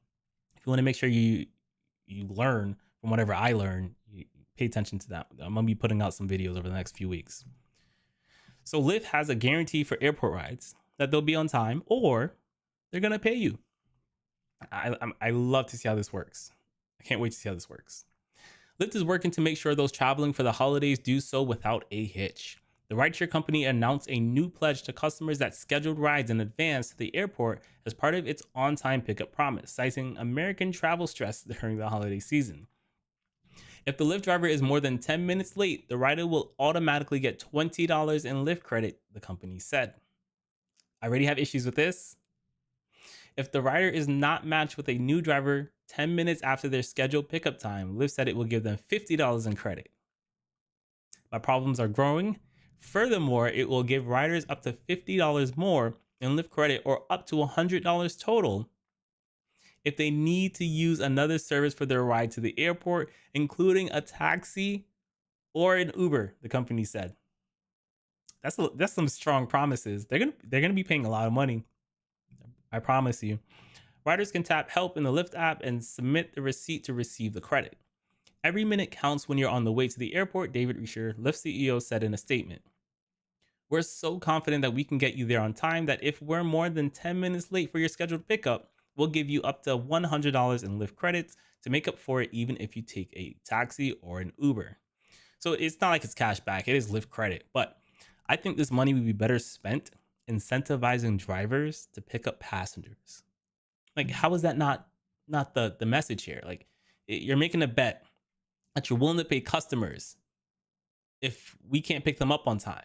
if you want to make sure you learn from whatever I learn, you pay attention to that. I'm gonna be putting out some videos over the next few weeks. So Lyft has a guarantee for airport rides that they'll be on time or they're gonna pay you. I love to see how this works. I can't wait to see how this works. Lyft is working to make sure those traveling for the holidays do so without a hitch. The rideshare company announced a new pledge to customers that scheduled rides in advance to the airport as part of its on-time pickup promise, citing American travel stress during the holiday season. If the Lyft driver is more than 10 minutes late, the rider will automatically get $20 in Lyft credit, the company said. I already have issues with this. If the rider is not matched with a new driver 10 minutes after their scheduled pickup time, Lyft said it will give them $50 in credit. My problems are growing. Furthermore, it will give riders up to $50 more in Lyft credit, or up to $100 total, if they need to use another service for their ride to the airport, including a taxi or an Uber, the company said. That's some strong promises. They're gonna be paying a lot of money. I promise you. Riders can tap help in the Lyft app and submit the receipt to receive the credit. Every minute counts when you're on the way to the airport, David Risher, Lyft CEO, said in a statement. We're so confident that we can get you there on time that if we're more than 10 minutes late for your scheduled pickup, we'll give you up to $100 in Lyft credits to make up for it, even if you take a taxi or an Uber. So it's not like it's cash back, it is Lyft credit. But I think this money would be better spent incentivizing drivers to pick up passengers. Like, how is that not the message here? Like, you're making a bet that you're willing to pay customers if we can't pick them up on time.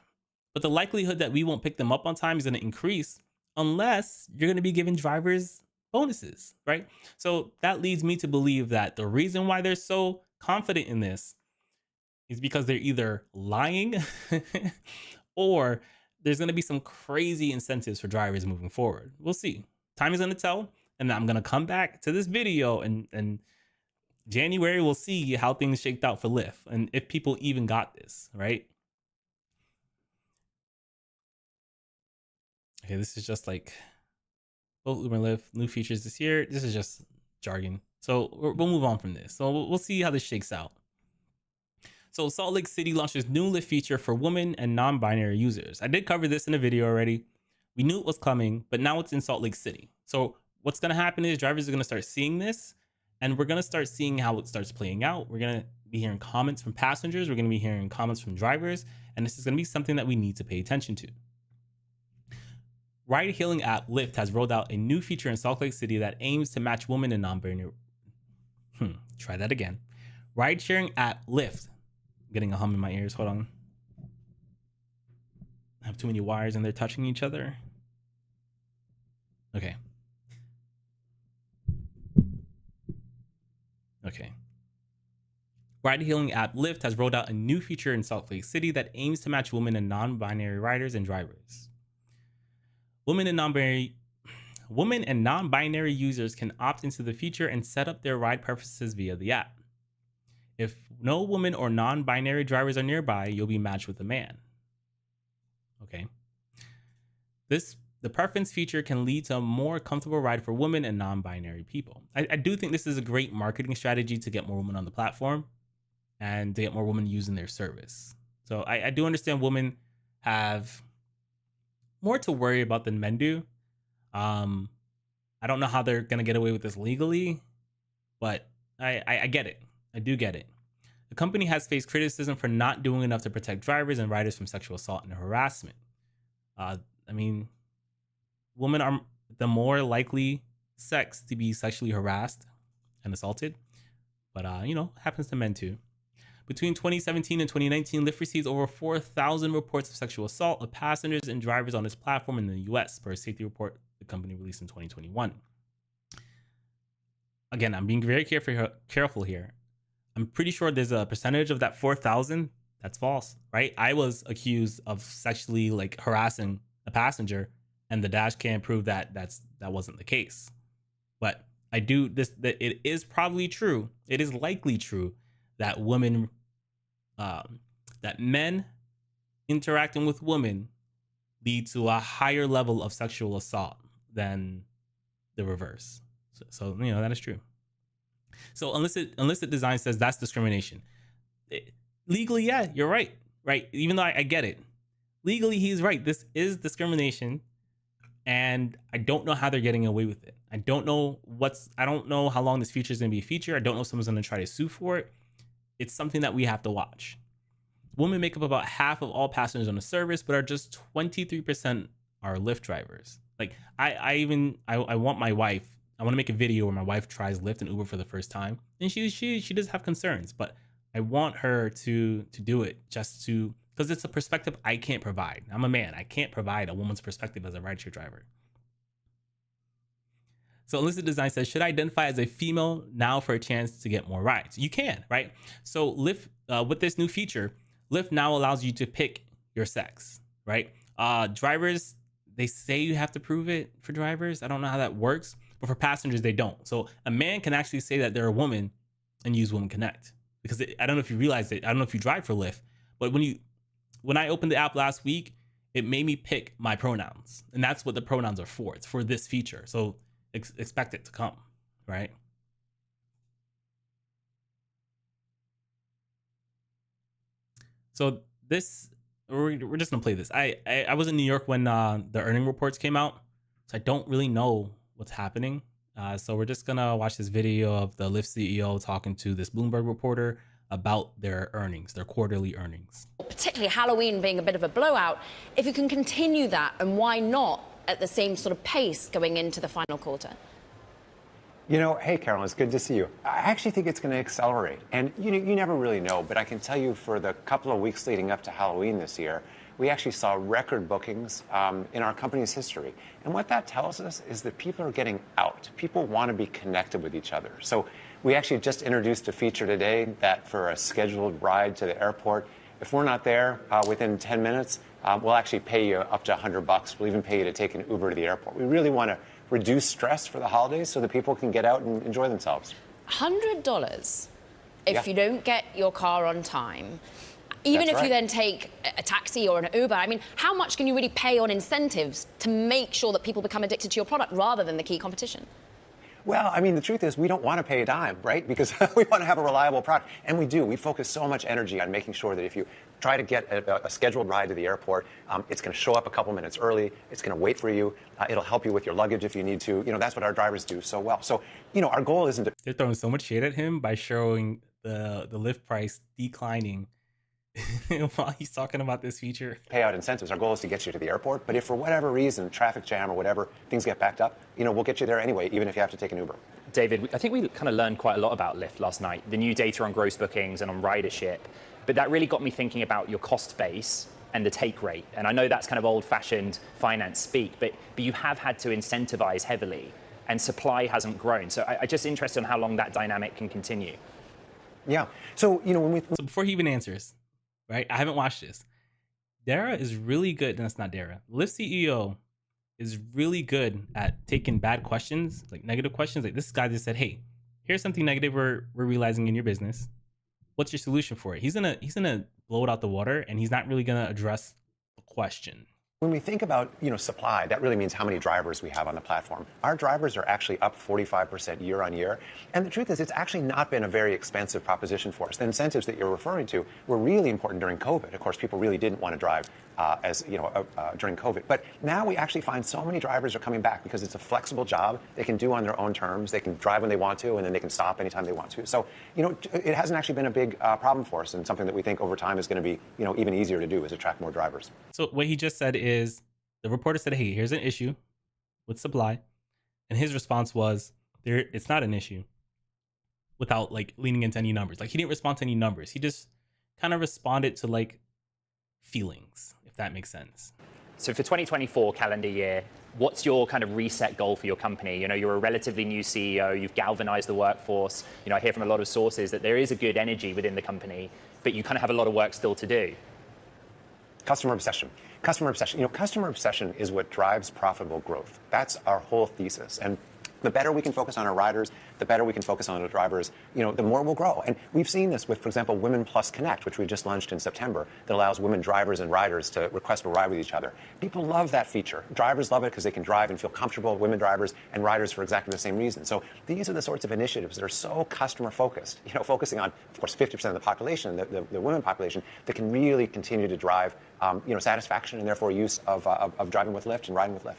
But the likelihood that we won't pick them up on time is going to increase unless you're going to be giving drivers bonuses, right? So that leads me to believe that the reason why they're so confident in this is because they're either lying or there's going to be some crazy incentives for drivers moving forward. We'll see. Time is going to tell. And I'm going to come back to this video and January, we'll see how things shaked out for Lyft and if people even got this, right? Okay, this is just like both Uber and Lyft, new features this year. This is just jargon. So we'll move on from this. So we'll see how this shakes out. So Salt Lake City launches new Lyft feature for women and non-binary users. I did cover this in a video already. We knew it was coming, but now it's in Salt Lake City. So what's going to happen is drivers are going to start seeing this, and we're going to start seeing how it starts playing out. We're going to be hearing comments from passengers. We're going to be hearing comments from drivers, and this is going to be something that we need to pay attention to. Ride-hailing app Lyft has rolled out a new feature in Salt Lake City that aims to match women and non-binary. Try that again. Ride-sharing app Lyft. I'm getting a hum in my ears. Hold on. I have too many wires and they're touching each other. Okay. Ride-hailing app Lyft has rolled out a new feature in Salt Lake City that aims to match women and non-binary riders and drivers. Women and non-binary users can opt into the feature and set up their ride preferences via the app. If no woman or non-binary drivers are nearby, you'll be matched with a man. Okay. The preference feature can lead to a more comfortable ride for women and non-binary people. I do think this is a great marketing strategy to get more women on the platform and to get more women using their service. So I do understand women have more to worry about than men do. I don't know how they're going to get away with this legally, but I get it. I do get it. The company has faced criticism for not doing enough to protect drivers and riders from sexual assault and harassment. Women are the more likely sex to be sexually harassed and assaulted, but happens to men too. Between 2017 and 2019, Lyft received over 4,000 reports of sexual assault of passengers and drivers on its platform in the US, per a safety report the company released in 2021. Again, I'm being very careful here. I'm pretty sure there's a percentage of that 4,000 that's false, right? I was accused of sexually harassing a passenger, and the dash cam proved that that wasn't the case. But that it is probably true. It is likely true that that men interacting with women lead to a higher level of sexual assault than the reverse. So that is true. So illicit design says that's discrimination. Legally, yeah, you're right. Even though I get it. Legally, he's right. This is discrimination, and I don't know how they're getting away with it. I don't know how long this feature is going to be a feature. I don't know if someone's going to try to sue for it. It's something that we have to watch. Women make up about half of all passengers on the service, but are just 23% are Lyft drivers. I want my wife. I want to make a video where my wife tries Lyft and Uber for the first time, and she does have concerns, but I want her to do it because it's a perspective I can't provide. I'm a man. I can't provide a woman's perspective as a rideshare driver. So illicit design says, should I identify as a female now for a chance to get more rides? You can, right? So Lyft, with this new feature, Lyft now allows you to pick your sex, right? Drivers, they say you have to prove it for drivers. I don't know how that works, but for passengers, they don't. So a man can actually say that they're a woman and use Women Connect. Because I don't know if you realize it. I don't know if you drive for Lyft, but when I opened the app last week, it made me pick my pronouns. And that's what the pronouns are for. It's for this feature. So expect it to come, right? So we're just gonna play this. I was in New York when the earning reports came out, so I don't really know what's happening. So we're just gonna watch this video of the Lyft CEO talking to this Bloomberg reporter about their earnings, their quarterly earnings. Particularly Halloween being a bit of a blowout, if you can continue that, and why not at the same sort of pace going into the final quarter? Hey, Carolyn, it's good to see you. I actually think it's going to accelerate. And you never really know, but I can tell you for the couple of weeks leading up to Halloween this year, we actually saw record bookings in our company's history. And what that tells us is that people are getting out. People want to be connected with each other. So we actually just introduced a feature today that for a scheduled ride to the airport, if we're not there within 10 minutes, we'll actually pay you up to $100. We'll even pay you to take an Uber to the airport. We really want to reduce stress for the holidays so that people can get out and enjoy themselves. $100 if you don't get your car on time. Even if you then take a taxi or an Uber, I mean, how much can you really pay on incentives to make sure that people become addicted to your product rather than the key competition? Well, I mean, the truth is we don't want to pay a dime, right? Because we want to have a reliable product. And we do. We focus so much energy on making sure that if you try to get a scheduled ride to the airport, it's going to show up a couple minutes early. It's going to wait for you. It'll help you with your luggage if you need to. You know, that's what our drivers do so well. So, you know, our goal isn't to... They're throwing so much shade at him by showing the Lyft price declining while he's talking about this feature. Pay out incentives. Our goal is to get you to the airport. But if for whatever reason, traffic jam or whatever, things get backed up, you know, we'll get you there anyway, even if you have to take an Uber. David, I think we kind of learned quite a lot about Lyft last night, the new data on gross bookings and on ridership. But that really got me thinking about your cost base and the take rate. And I know that's kind of old-fashioned finance speak, but you have had to incentivize heavily, and supply hasn't grown. So I'm just interested in how long that dynamic can continue. Yeah. So, you know, when we... So before he even answers, right? I haven't watched this. Dara is really good. No, that's not Dara. Lyft CEO is really good at taking bad questions, like negative questions. Like this guy just said, hey, here's something negative we're realizing in your business. What's your solution for it? He's gonna blow it out the water, and he's not really gonna address the question. When we think about, you know, supply, that really means how many drivers we have on the platform. Our drivers are actually up 45% year on year. And the truth is, it's actually not been a very expensive proposition for us. The incentives that you're referring to were really important during COVID. Of course, people really didn't want to drive during COVID. But now we actually find so many drivers are coming back because it's a flexible job. They can do on their own terms. They can drive when they want to, and then they can stop anytime they want to. So, you know, it hasn't actually been a big problem for us, and something that we think over time is going to be, you know, even easier to do is attract more drivers. So what he just said is the reporter said, hey, here's an issue with supply. And his response was, it's not an issue, without like leaning into any numbers. Like he didn't respond to any numbers. He just kind of responded to like feelings, if that makes sense. So for 2024 calendar year, what's your kind of reset goal for your company? You know, you're a relatively new CEO, you've galvanized the workforce. You know, I hear from a lot of sources that there is a good energy within the company, but you kind of have a lot of work still to do. Customer obsession. Customer obsession. You know, customer obsession is what drives profitable growth. That's our whole thesis. And the better we can focus on our riders, the better we can focus on our drivers, you know, the more we'll grow. And we've seen this with, for example, Women Plus Connect, which we just launched in September, that allows women drivers and riders to request a ride with each other. People love that feature. Drivers love it because they can drive and feel comfortable, women drivers and riders for exactly the same reason. So these are the sorts of initiatives that are so customer focused, you know, focusing on, of course, 50% of the population, the women population, that can really continue to drive, you know, satisfaction and therefore use of driving with Lyft and riding with Lyft.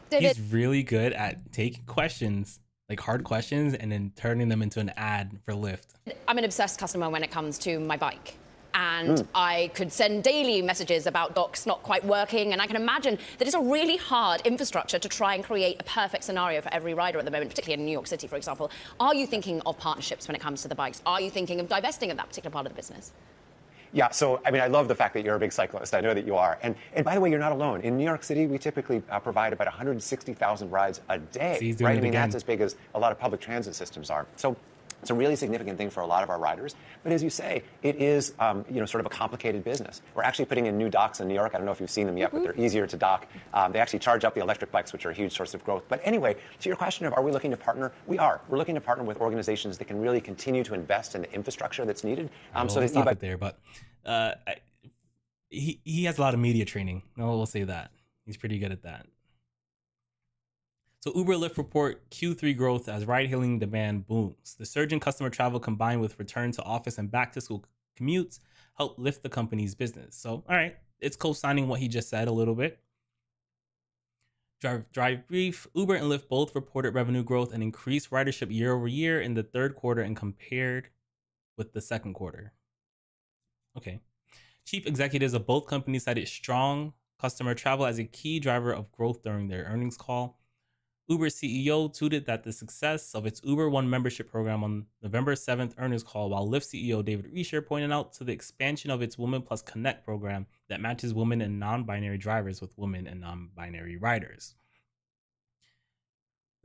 He's really good at taking questions, like hard questions, and then turning them into an ad for Lyft. I'm an obsessed customer when it comes to my bike. And I could send daily messages about docks not quite working. And I can imagine that it's a really hard infrastructure to try and create a perfect scenario for every rider at the moment, particularly in New York City, for example. Are you thinking of partnerships when it comes to the bikes? Are you thinking of divesting of that particular part of the business? Yeah, so, I mean, I love the fact that you're a big cyclist. I know that you are. And by the way, you're not alone. In New York City, we typically provide about 160,000 rides a day, right? I mean, that's as big as a lot of public transit systems are. So it's a really significant thing for a lot of our riders. But as you say, it is, you know, sort of a complicated business. We're actually putting in new docks in New York. I don't know if you've seen them yet, but they're easier to dock. They actually charge up the electric bikes, which are a huge source of growth. But anyway, to your question of are we looking to partner? We are. We're looking to partner with organizations that can really continue to invest in the infrastructure that's needed. So that stop it there, but he has a lot of media training. No, we'll say that. He's pretty good at that. So Uber Lyft report Q3 growth as ride-hailing demand booms. The surge in customer travel combined with return to office and back-to-school commutes helped lift the company's business. So, all right, it's co-signing what he just said a little bit. Drive brief. Uber and Lyft both reported revenue growth and increased ridership year over year in the third quarter and compared with the second quarter. Okay. Chief executives of both companies cited strong customer travel as a key driver of growth during their earnings call. Uber CEO tweeted that the success of its Uber One membership program on November 7th earnings call, while Lyft CEO David Rideshare pointed out to the expansion of its Women Plus Connect program that matches women and non-binary drivers with women and non-binary riders.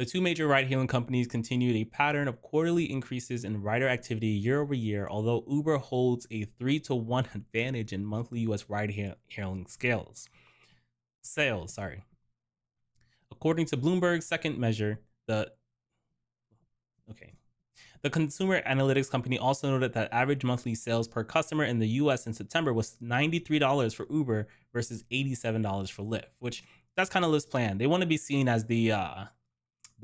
The two major ride-hailing companies continued a pattern of quarterly increases in rider activity year over year, although Uber holds a 3-to-1 advantage in monthly U.S. ride-hailing sales. According to Bloomberg's second measure, the consumer analytics company also noted that average monthly sales per customer in the U.S. in September was $93 for Uber versus $87 for Lyft, which that's kind of Lyft's plan. They want to be seen as the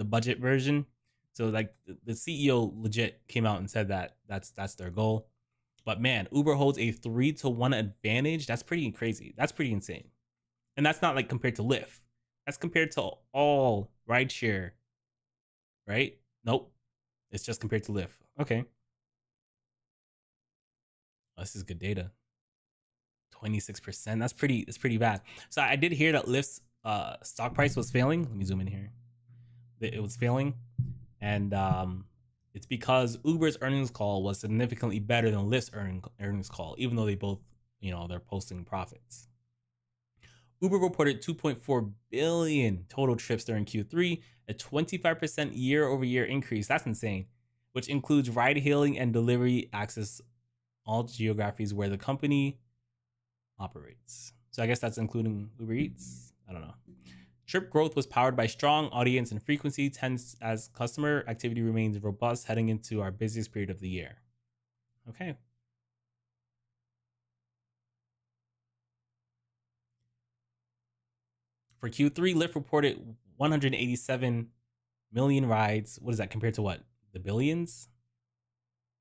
budget version, So like the CEO legit came out and said that that's their goal. But man, Uber holds a 3-to-1 advantage. That's pretty crazy. That's pretty insane. And that's not like compared to Lyft. That's compared to all rideshare, right? Nope. It's just compared to Lyft. Okay. Oh, this is good data. 26%. That's pretty bad. So I did hear that Lyft's stock price was failing. Let me zoom in here. It was failing, and it's because Uber's earnings call was significantly better than Lyft's earnings call, even though they both, they're posting profits. Uber reported 2.4 billion total trips during Q3, a 25% year-over-year increase. That's insane, which includes ride-hailing and delivery access all geographies where the company operates. So I guess that's including Uber Eats. I don't know. Trip growth was powered by strong audience and frequency trends as customer activity remains robust heading into our busiest period of the year. Okay. For Q3, Lyft reported 187 million rides. What is that compared to what? The billions?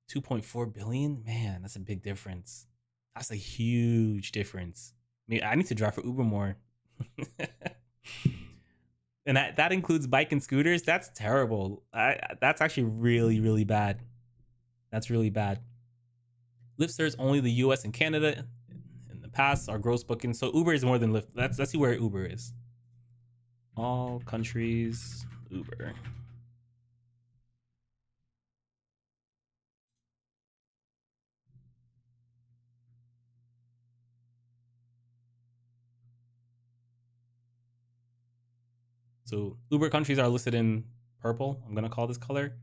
2.4 billion? Man, that's a big difference. That's a huge difference. I need to drive for Uber more. And that includes bike and scooters. That's terrible. That's actually really, really bad. That's really bad. Lyft serves only the US and Canada. In the past, our gross bookings. So Uber is more than Lyft. Let's see where Uber is. All countries, Uber. So Uber countries are listed in purple. I'm gonna call this color.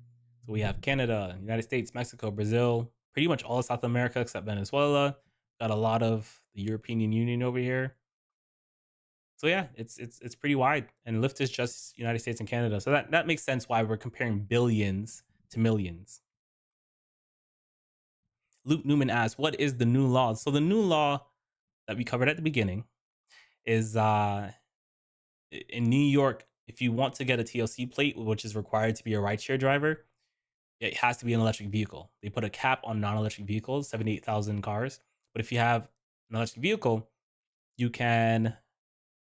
So we have Canada, United States, Mexico, Brazil, pretty much all of South America except Venezuela. Got a lot of the European Union over here. So yeah, it's pretty wide. And Lyft is just United States and Canada. So that makes sense why we're comparing billions to millions. Luke Newman asks, what is the new law? So the new law that we covered at the beginning is in New York, if you want to get a TLC plate, which is required to be a rideshare driver, it has to be an electric vehicle. They put a cap on non-electric vehicles, 78,000 cars. But if you have an electric vehicle, you can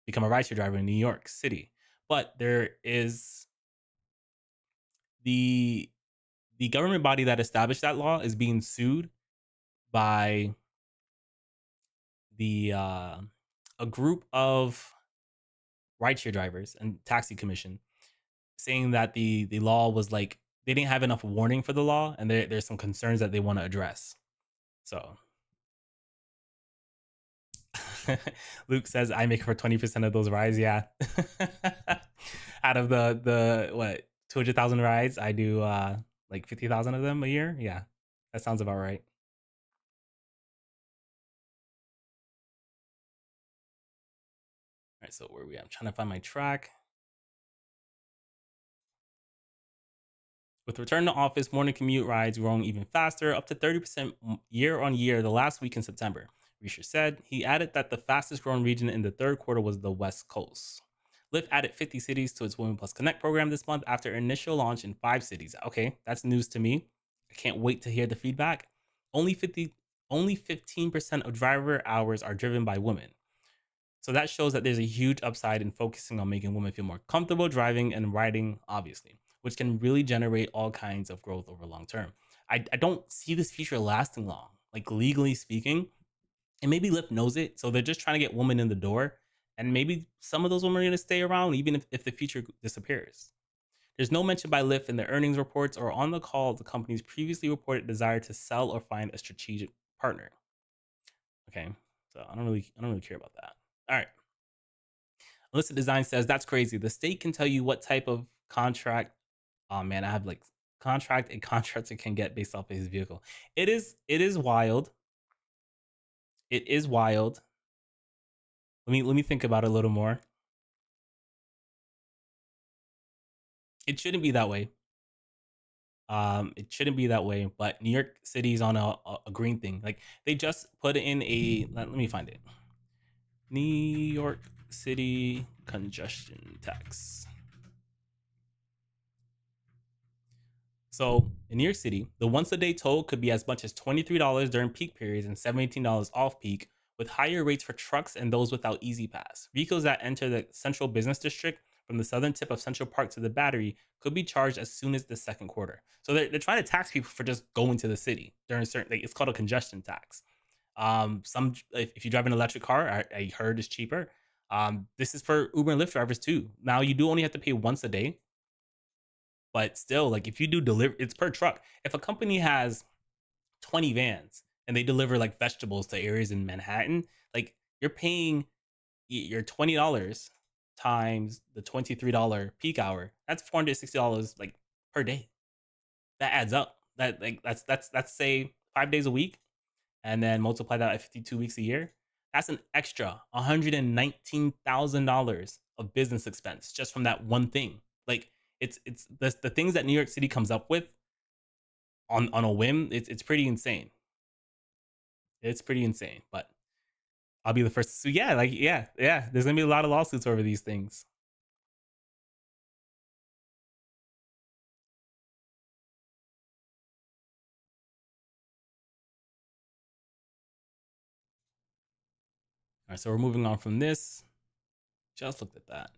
become a rideshare driver in New York City. But there is the government body that established that law is being sued by the a group of rideshare drivers and taxi commission, saying that the law was like they didn't have enough warning for the law, and there's some concerns that they want to address. So Luke says I make for 20% of those rides. Yeah. Out of the what 200,000 rides, I do like 50,000 of them a year. Yeah, that sounds about right. All right, so where are we at? I'm trying to find my track. With return to office, morning commute rides growing even faster, up to 30% year on year the last week in September. Risher said. He added that the fastest growing region in the third quarter was the West Coast. Lyft added 50 cities to its Women Plus Connect program this month after initial launch in 5 cities. Okay, that's news to me. I can't wait to hear the feedback. Only 15% of driver hours are driven by women. So that shows that there's a huge upside in focusing on making women feel more comfortable driving and riding, obviously, which can really generate all kinds of growth over long term. I don't see this feature lasting long, like legally speaking. And maybe Lyft knows it. So they're just trying to get women in the door. And maybe some of those women are going to stay around even if the feature disappears. There's no mention by Lyft in the earnings reports or on the call of the company's previously reported desire to sell or find a strategic partner. Okay, so I don't really care about that. All right. Alyssa Design says that's crazy. The state can tell you what type of contract. Oh man, I have like contract a contractor can get based off of his vehicle. It is wild. It is wild. Let me think about it a little more. It shouldn't be that way. It shouldn't be that way. But New York City's on a green thing. Like they just put in a. Let me find it. New York City congestion tax. So in New York City, the once a day toll could be as much as $23 during peak periods and $17 off peak, with higher rates for trucks and those without Easy Pass. Vehicles that enter the central business district from the southern tip of Central Park to the Battery could be charged as soon as the second quarter. So they're trying to tax people for just going to the city during certain, like, it's called a congestion tax. Some if you drive an electric car, I heard is cheaper. This is for Uber and Lyft drivers too. Now you do only have to pay once a day, but still, like if you do deliver, it's per truck. If a company has 20 vans and they deliver like vegetables to areas in Manhattan, like you're paying your $20 times the $23 peak hour. That's $460 like per day. That adds up. That like that's say 5 days a week, and then multiply that at 52 weeks a year. That's an extra $119,000 of business expense just from that one thing. Like it's the things that New York City comes up with on a whim. It's pretty insane. It's pretty insane, but I'll be the first to sue. Yeah, like yeah. There's gonna be a lot of lawsuits over these things. All right, so we're moving on from this. Just looked at that.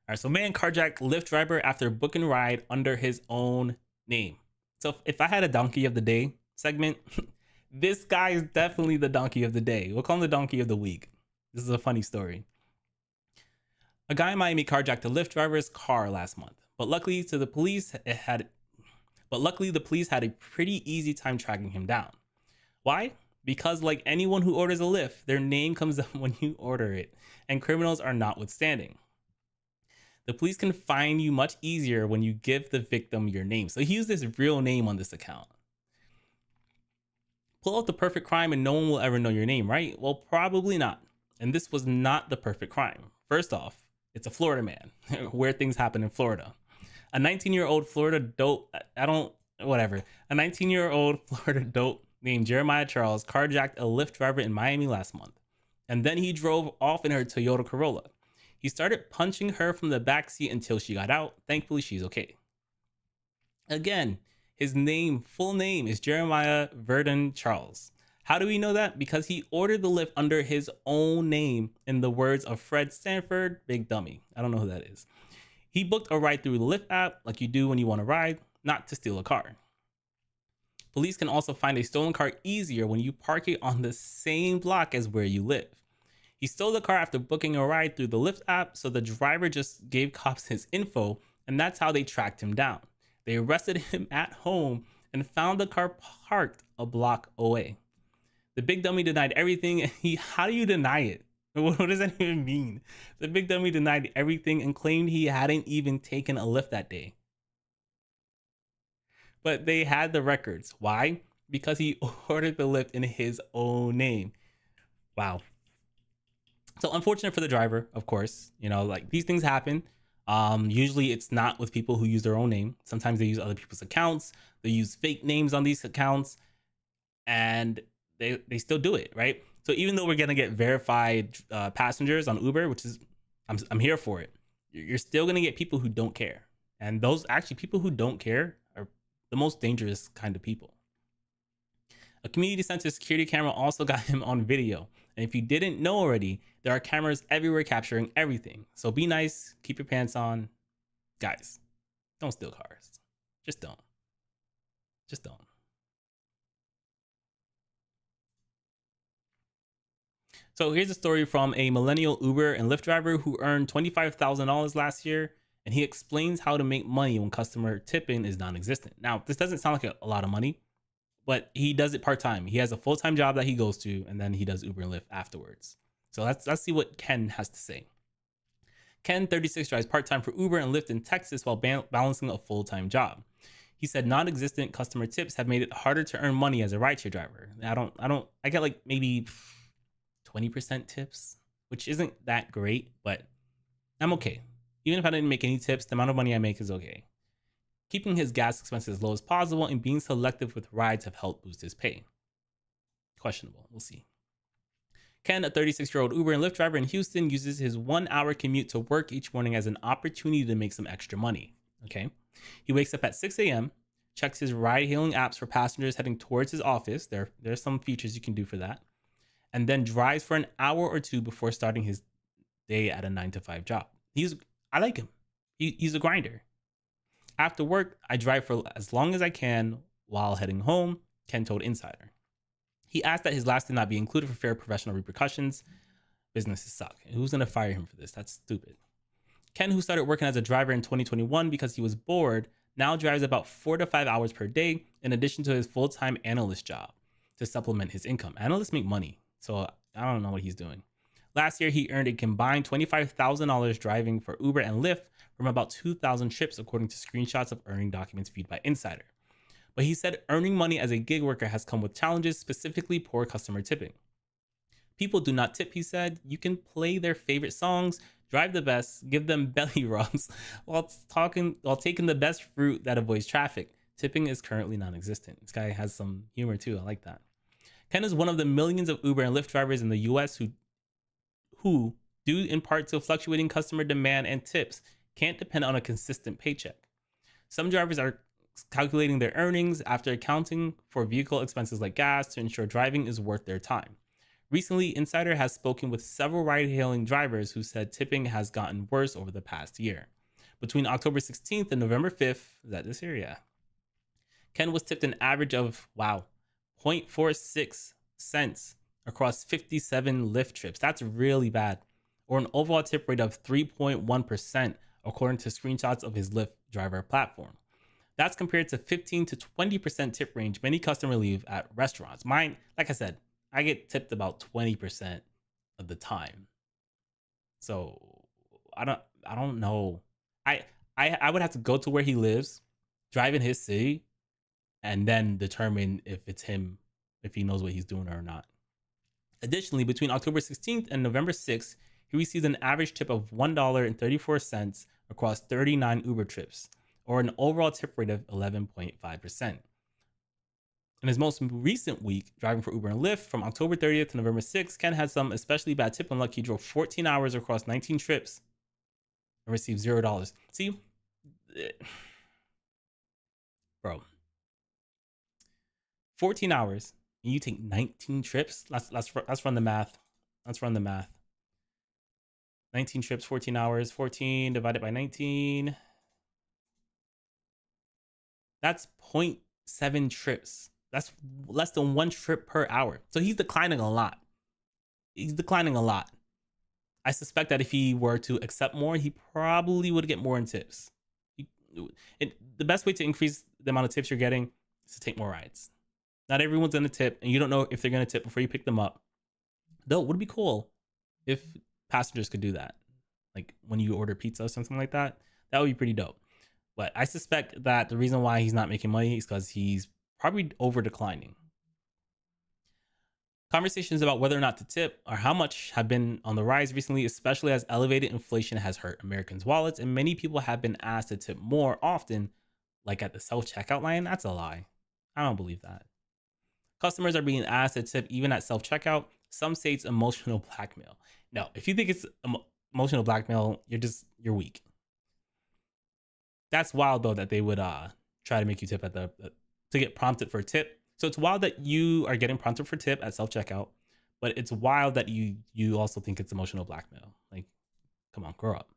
All right, so man carjacked Lyft driver after booking ride under his own name. So if I had a donkey of the day segment, this guy is definitely the donkey of the day. We'll call him the donkey of the week. This is a funny story. A guy in Miami carjacked a Lyft driver's car last month, but luckily the police had a pretty easy time tracking him down. Why? Because like anyone who orders a Lyft, their name comes up when you order it, and criminals are notwithstanding. The police can find you much easier when you give the victim your name. So he used his real name on this account. Pull out the perfect crime and no one will ever know your name, right? Well, probably not. And this was not the perfect crime. First off, it's a Florida man, where things happen in Florida. A 19-year-old Florida dope, A 19-year-old Florida dope named Jeremiah Charles carjacked a Lyft driver in Miami last month. And then he drove off in her Toyota Corolla. He started punching her from the backseat until she got out. Thankfully, she's okay. Again, his full name is Jeremiah Verdon Charles. How do we know that? Because he ordered the Lyft under his own name, in the words of Fred Stanford, Big Dummy. I don't know who that is. He booked a ride through the Lyft app like you do when you want to ride, not to steal a car. Police can also find a stolen car easier when you park it on the same block as where you live. He stole the car after booking a ride through the Lyft app, so the driver just gave cops his info, and that's how they tracked him down. They arrested him at home and found the car parked a block away. The big dummy denied everything. How do you deny it? What does that even mean? The big dummy denied everything and claimed he hadn't even taken a Lyft that day. But they had the records. Why? Because he ordered the Lyft in his own name. Wow. So unfortunate for the driver, of course. You know, like these things happen. Usually it's not with people who use their own name. Sometimes they use other people's accounts. They use fake names on these accounts, and they still do it, right? So even though we're gonna get verified passengers on Uber, which is I'm here for it, you're still gonna get people who don't care, and those actually people who don't care are the most dangerous kind of people. A community center security camera also got him on video. And if you didn't know already, there are cameras everywhere capturing everything. So be nice, keep your pants on. Guys, don't steal cars. Just don't. Just don't. So here's a story from a millennial Uber and Lyft driver who earned $25,000 last year. And he explains how to make money when customer tipping is non-existent. Now, this doesn't sound like a lot of money, but he does it part-time. He has a full-time job that he goes to, and then he does Uber and Lyft afterwards. So let's see what Ken has to say. Ken, 36, drives part-time for Uber and Lyft in Texas while balancing a full-time job. He said non-existent customer tips have made it harder to earn money as a rideshare driver. I get like maybe 20% tips, which isn't that great, but I'm okay. Even if I didn't make any tips, the amount of money I make is okay. Keeping his gas expenses as low as possible and being selective with rides have helped boost his pay. Questionable, we'll see. Ken, a 36-year-old Uber and Lyft driver in Houston, uses his 1-hour commute to work each morning as an opportunity to make some extra money. Okay. He wakes up at 6 a.m., checks his ride-hailing apps for passengers heading towards his office. There's some features you can do for that. And then drives for an hour or two before starting his day at a 9 to 5 job. I like him. He's a grinder. After work, I drive for as long as I can while heading home, Ken told Insider. He asked that his last day not be included for fair professional repercussions. Businesses suck. Who's going to fire him for this? That's stupid. Ken, who started working as a driver in 2021 because he was bored, now drives about 4 to 5 hours per day in addition to his full-time analyst job to supplement his income. Analysts make money, so I don't know what he's doing. Last year, he earned a combined $25,000 driving for Uber and Lyft from about 2,000 trips, according to screenshots of earning documents viewed by Insider. But he said earning money as a gig worker has come with challenges, specifically poor customer tipping. People do not tip, he said. You can play their favorite songs, drive the best, give them belly rubs while taking the best fruit that avoids traffic. Tipping is currently non-existent. This guy has some humor too. I like that. Ken is one of the millions of Uber and Lyft drivers in the US who, due in part to fluctuating customer demand and tips, can't depend on a consistent paycheck. Some drivers are calculating their earnings after accounting for vehicle expenses like gas to ensure driving is worth their time. Recently, Insider has spoken with several ride-hailing drivers who said tipping has gotten worse over the past year. Between October 16th and November 5th, is that this year? Yeah. Ken was tipped an average of, 0.46 cents across 57 Lyft trips. That's really bad. Or an overall tip rate of 3.1%, according to screenshots of his Lyft driver platform. That's compared to 15 to 20% tip range many customers leave at restaurants. Mine, like I said, I get tipped about 20% of the time. So I don't know. I would have to go to where he lives, drive in his city, and then determine if it's him, if he knows what he's doing or not. Additionally, between October 16th and November 6th, he received an average tip of $1.34 across 39 Uber trips, or an overall tip rate of 11.5%. In his most recent week, driving for Uber and Lyft, from October 30th to November 6th, Ken had some especially bad tip unluck. He drove 14 hours across 19 trips and received $0. See, bro, 14 hours and you take 19 trips. Let's run the math. Let's run the math. 19 trips, 14 hours, 14 divided by 19. That's 0.7 trips. That's less than 1 trip per hour. So he's declining a lot. I suspect that if he were to accept more, he probably would get more in tips. The best way to increase the amount of tips you're getting is to take more rides. Not everyone's going to tip, and you don't know if they're going to tip before you pick them up. Though, would it be cool if passengers could do that? Like when you order pizza or something like that? That would be pretty dope. But I suspect that the reason why he's not making money is because he's probably over declining. Conversations about whether or not to tip or how much have been on the rise recently, especially as elevated inflation has hurt Americans' wallets, and many people have been asked to tip more often, like at the self-checkout line. That's a lie. I don't believe that. Customers are being asked to tip even at self-checkout. Some say it's emotional blackmail. No, if you think it's emotional blackmail, you're weak. That's wild though that they would try to make you tip at to get prompted for a tip. So it's wild that you are getting prompted for tip at self-checkout, but it's wild that you also think it's emotional blackmail. Like, come on, grow up.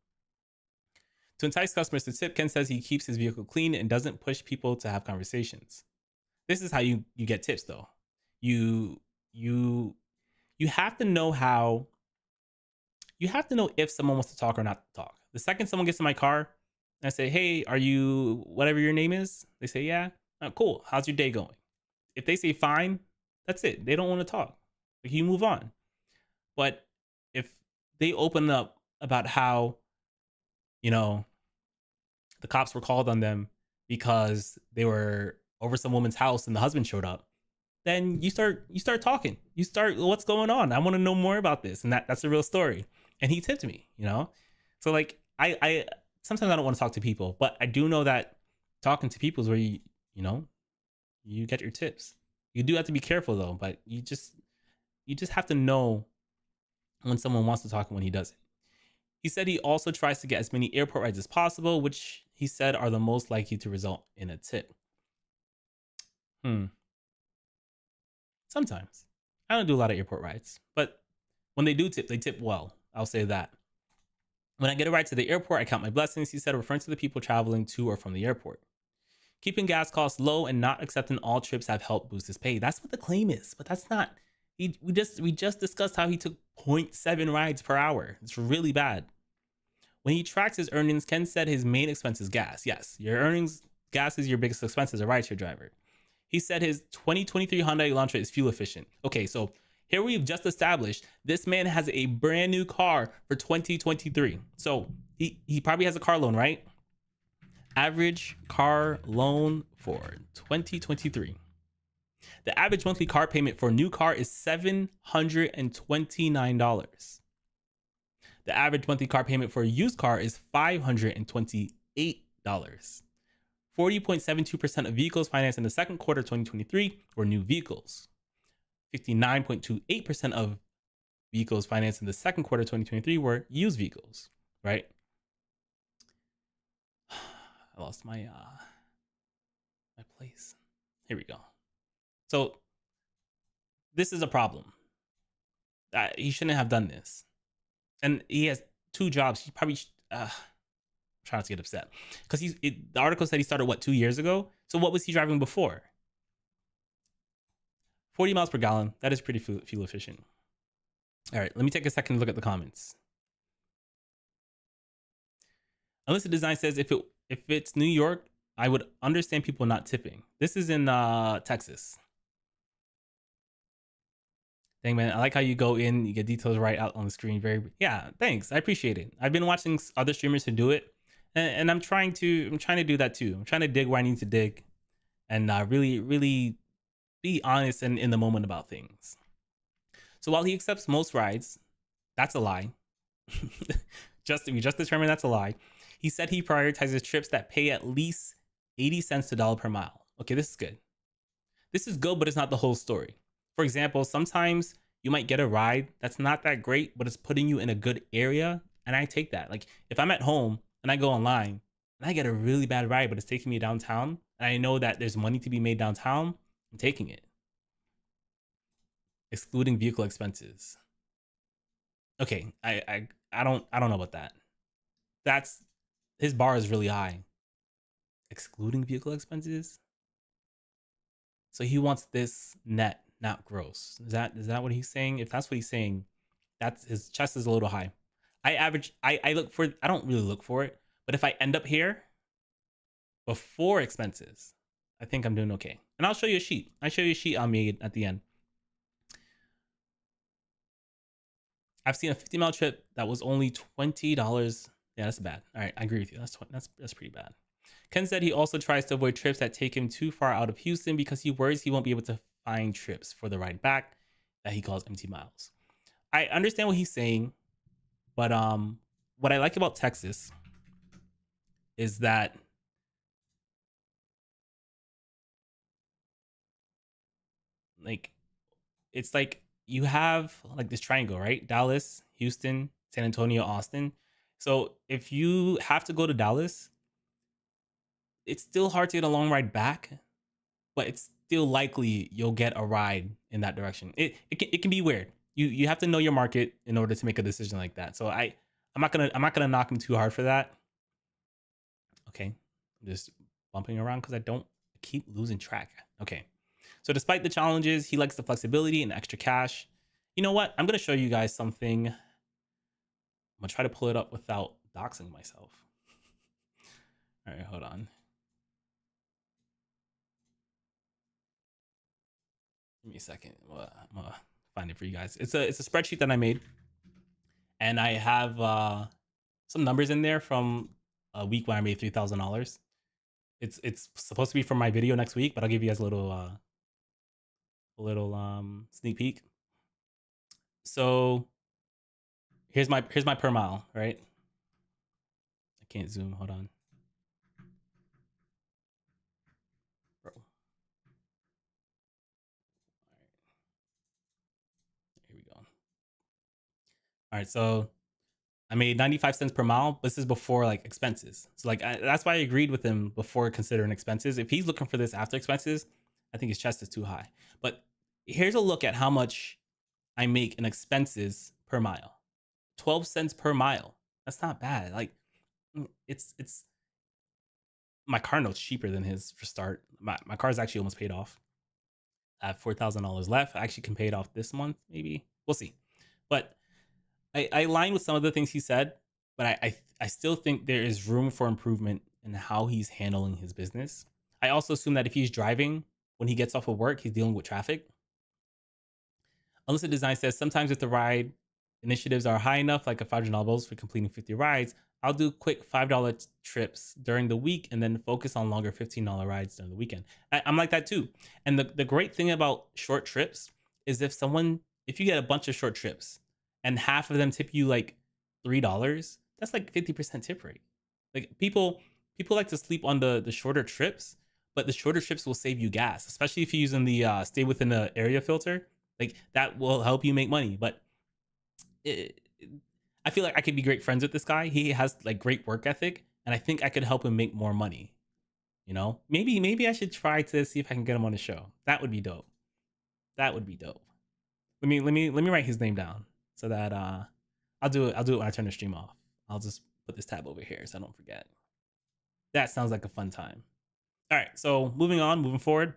To entice customers to tip, Ken says he keeps his vehicle clean and doesn't push people to have conversations. This is how you get tips though. You have to know how. You have to know if someone wants to talk or not to talk. The second someone gets in my car and I say, "Hey, are you whatever your name is?" They say, "Yeah." Oh, cool. How's your day going? If they say fine, that's it. They don't want to talk. Like, you move on. But if they open up about how, the cops were called on them because they were over some woman's house and the husband showed up, then you start talking. You start, what's going on? I want to know more about this. And that's a real story. And he tipped me, So like, I sometimes I don't want to talk to people, but I do know that talking to people is where you get your tips. You do have to be careful though, but you just have to know when someone wants to talk and when he doesn't. He said he also tries to get as many airport rides as possible, which he said are the most likely to result in a tip. Sometimes. I don't do a lot of airport rides, but when they do tip, they tip well. I'll say that. When I get a ride to the airport, I count my blessings, he said, referring to the people traveling to or from the airport. Keeping gas costs low and not accepting all trips have helped boost his pay. That's what the claim is, but that's not. We just discussed how he took 0.7 rides per hour. It's really bad. When he tracks his earnings, Ken said his main expense is gas. Yes, your earnings, gas is your biggest expense as a rideshare driver. He said his 2023 Hyundai Elantra is fuel efficient. Okay, so here we've just established this man has a brand new car for 2023. So he probably has a car loan, right? Average car loan for 2023. The average monthly car payment for a new car is $729. The average monthly car payment for a used car is $528. 40.72% of vehicles financed in the second quarter of 2023 were new vehicles. 59.28% of vehicles financed in the second quarter of 2023 were used vehicles, right? I lost my place. Here we go. So this is a problem. He shouldn't have done this. And he has 2 jobs. He probably try not to get upset because the article said he started 2 years ago. So what was he driving before? 40 miles per gallon. That is pretty fuel efficient. All right, let me take a second to look at the comments. Unless the design says if it's New York, I would understand people not tipping. This is in Texas. Dang, man, I like how you go in, you get details right out on the screen. Yeah, thanks. I appreciate it. I've been watching other streamers who do it, and I'm trying to do that too. I'm trying to dig where I need to dig, and really be honest and in the moment about things. So while he accepts most rides, that's a lie. We just determined that's a lie. He said he prioritizes trips that pay at least 80 cents to $1 per mile. Okay, this is good. This is good, but it's not the whole story. For example, sometimes you might get a ride that's not that great, but it's putting you in a good area, and I take that. Like if I'm at home and I go online and I get a really bad ride, but it's taking me downtown, and I know that there's money to be made downtown, I'm taking it. Excluding vehicle expenses. Okay, I don't know about that. That's his bar is really high. Excluding vehicle expenses. So he wants this net, not gross. Is that what he's saying? If that's what he's saying, that's his chest is a little high. I don't really look for it, but if I end up here before expenses, I think I'm doing okay. And I'll show you a sheet. I show you a sheet I made at the end. I've seen a 50-mile trip that was only $20. Yeah, that's bad. All right, I agree with you. That's pretty bad. Ken said he also tries to avoid trips that take him too far out of Houston because he worries he won't be able to find trips for the ride back that he calls empty miles. I understand what he's saying, but what I like about Texas is that it's like you have like this triangle, right? Dallas, Houston, San Antonio, Austin. So if you have to go to Dallas, it's still hard to get a long ride back, but it's still likely you'll get a ride in that direction. It can be weird. You have to know your market in order to make a decision like that. So I'm not gonna knock him too hard for that. Okay, I'm just bumping around because I don't keep losing track. Okay, so despite the challenges, he likes the flexibility and extra cash. You know what? I'm gonna show you guys something. I'm gonna try to pull it up without doxing myself. All right, hold on. Give me a second. I'm gonna find it for you guys. It's a spreadsheet that I made, and I have some numbers in there from a week when I made $3,000. It's supposed to be from my video next week, but I'll give you guys a little sneak peek. So here's my per mile, right? I can't zoom. Hold on. Bro. Here we go. All right, so I made 95 cents per mile. This is before like expenses. So like that's why I agreed with him before considering expenses. If he's looking for this after expenses, I think his chest is too high. But here's a look at how much I make in expenses per mile. 12 cents per mile. That's not bad. Like it's my car note's cheaper than his for start. My car's actually almost paid off. I have $4,000 left. I actually can pay it off this month, maybe. We'll see. But I align with some of the things he said, but I still think there is room for improvement in how he's handling his business. I also assume that if he's driving when he gets off of work, he's dealing with traffic. Unless Design says sometimes if the ride initiatives are high enough, like a $500 for completing 50 rides, I'll do quick $5 trips during the week and then focus on longer $15 rides during the weekend. I'm like that too. And the great thing about short trips is if you get a bunch of short trips and half of them tip you like $3, that's like 50% tip rate. Like people like to sleep on the shorter trips, but the shorter trips will save you gas, especially if you're using the stay within the area filter. Like that will help you make money. But I feel like I could be great friends with this guy. He has like great work ethic, and I think I could help him make more money. You know, maybe I should try to see if I can get him on the show. That would be dope. That would be dope. Let me write his name down so that I'll do it when I turn the stream off. I'll just put this tab over here so I don't forget. That sounds like a fun time. All right, so moving forward.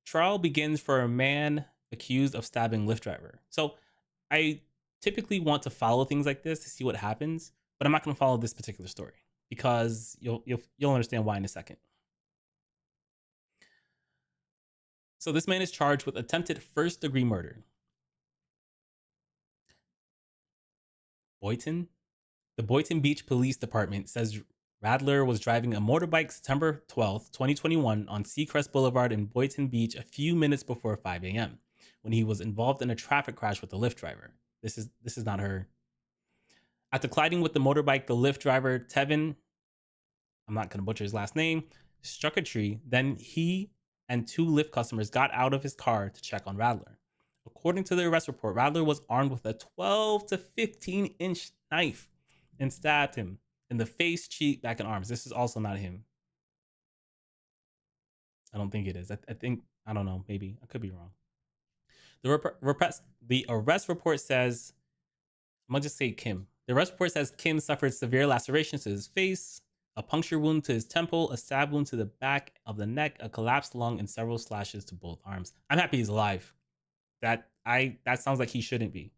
Trial begins for a man accused of stabbing Lyft driver. So I typically want to follow things like this to see what happens, but I'm not going to follow this particular story because you'll understand why in a second. So this man is charged with attempted first-degree murder. The Boynton Beach Police Department says Radler was driving a motorbike September 12th, 2021 on Seacrest Boulevard in Boynton Beach a few minutes before 5 a.m. when he was involved in a traffic crash with the Lyft driver. This is not her. After colliding with the motorbike, the Lyft driver, Tevin, I'm not going to butcher his last name, struck a tree. Then he and two Lyft customers got out of his car to check on Radler. According to the arrest report, Radler was armed with a 12 to 15-inch knife and stabbed him in the face, cheek, back, and arms. This is also not him. I don't think it is. I don't know. Maybe. I could be wrong. The arrest report says, I'm going to just say Kim. The arrest report says Kim suffered severe lacerations to his face, a puncture wound to his temple, a stab wound to the back of the neck, a collapsed lung, and several slashes to both arms. I'm happy he's alive. That sounds like he shouldn't be.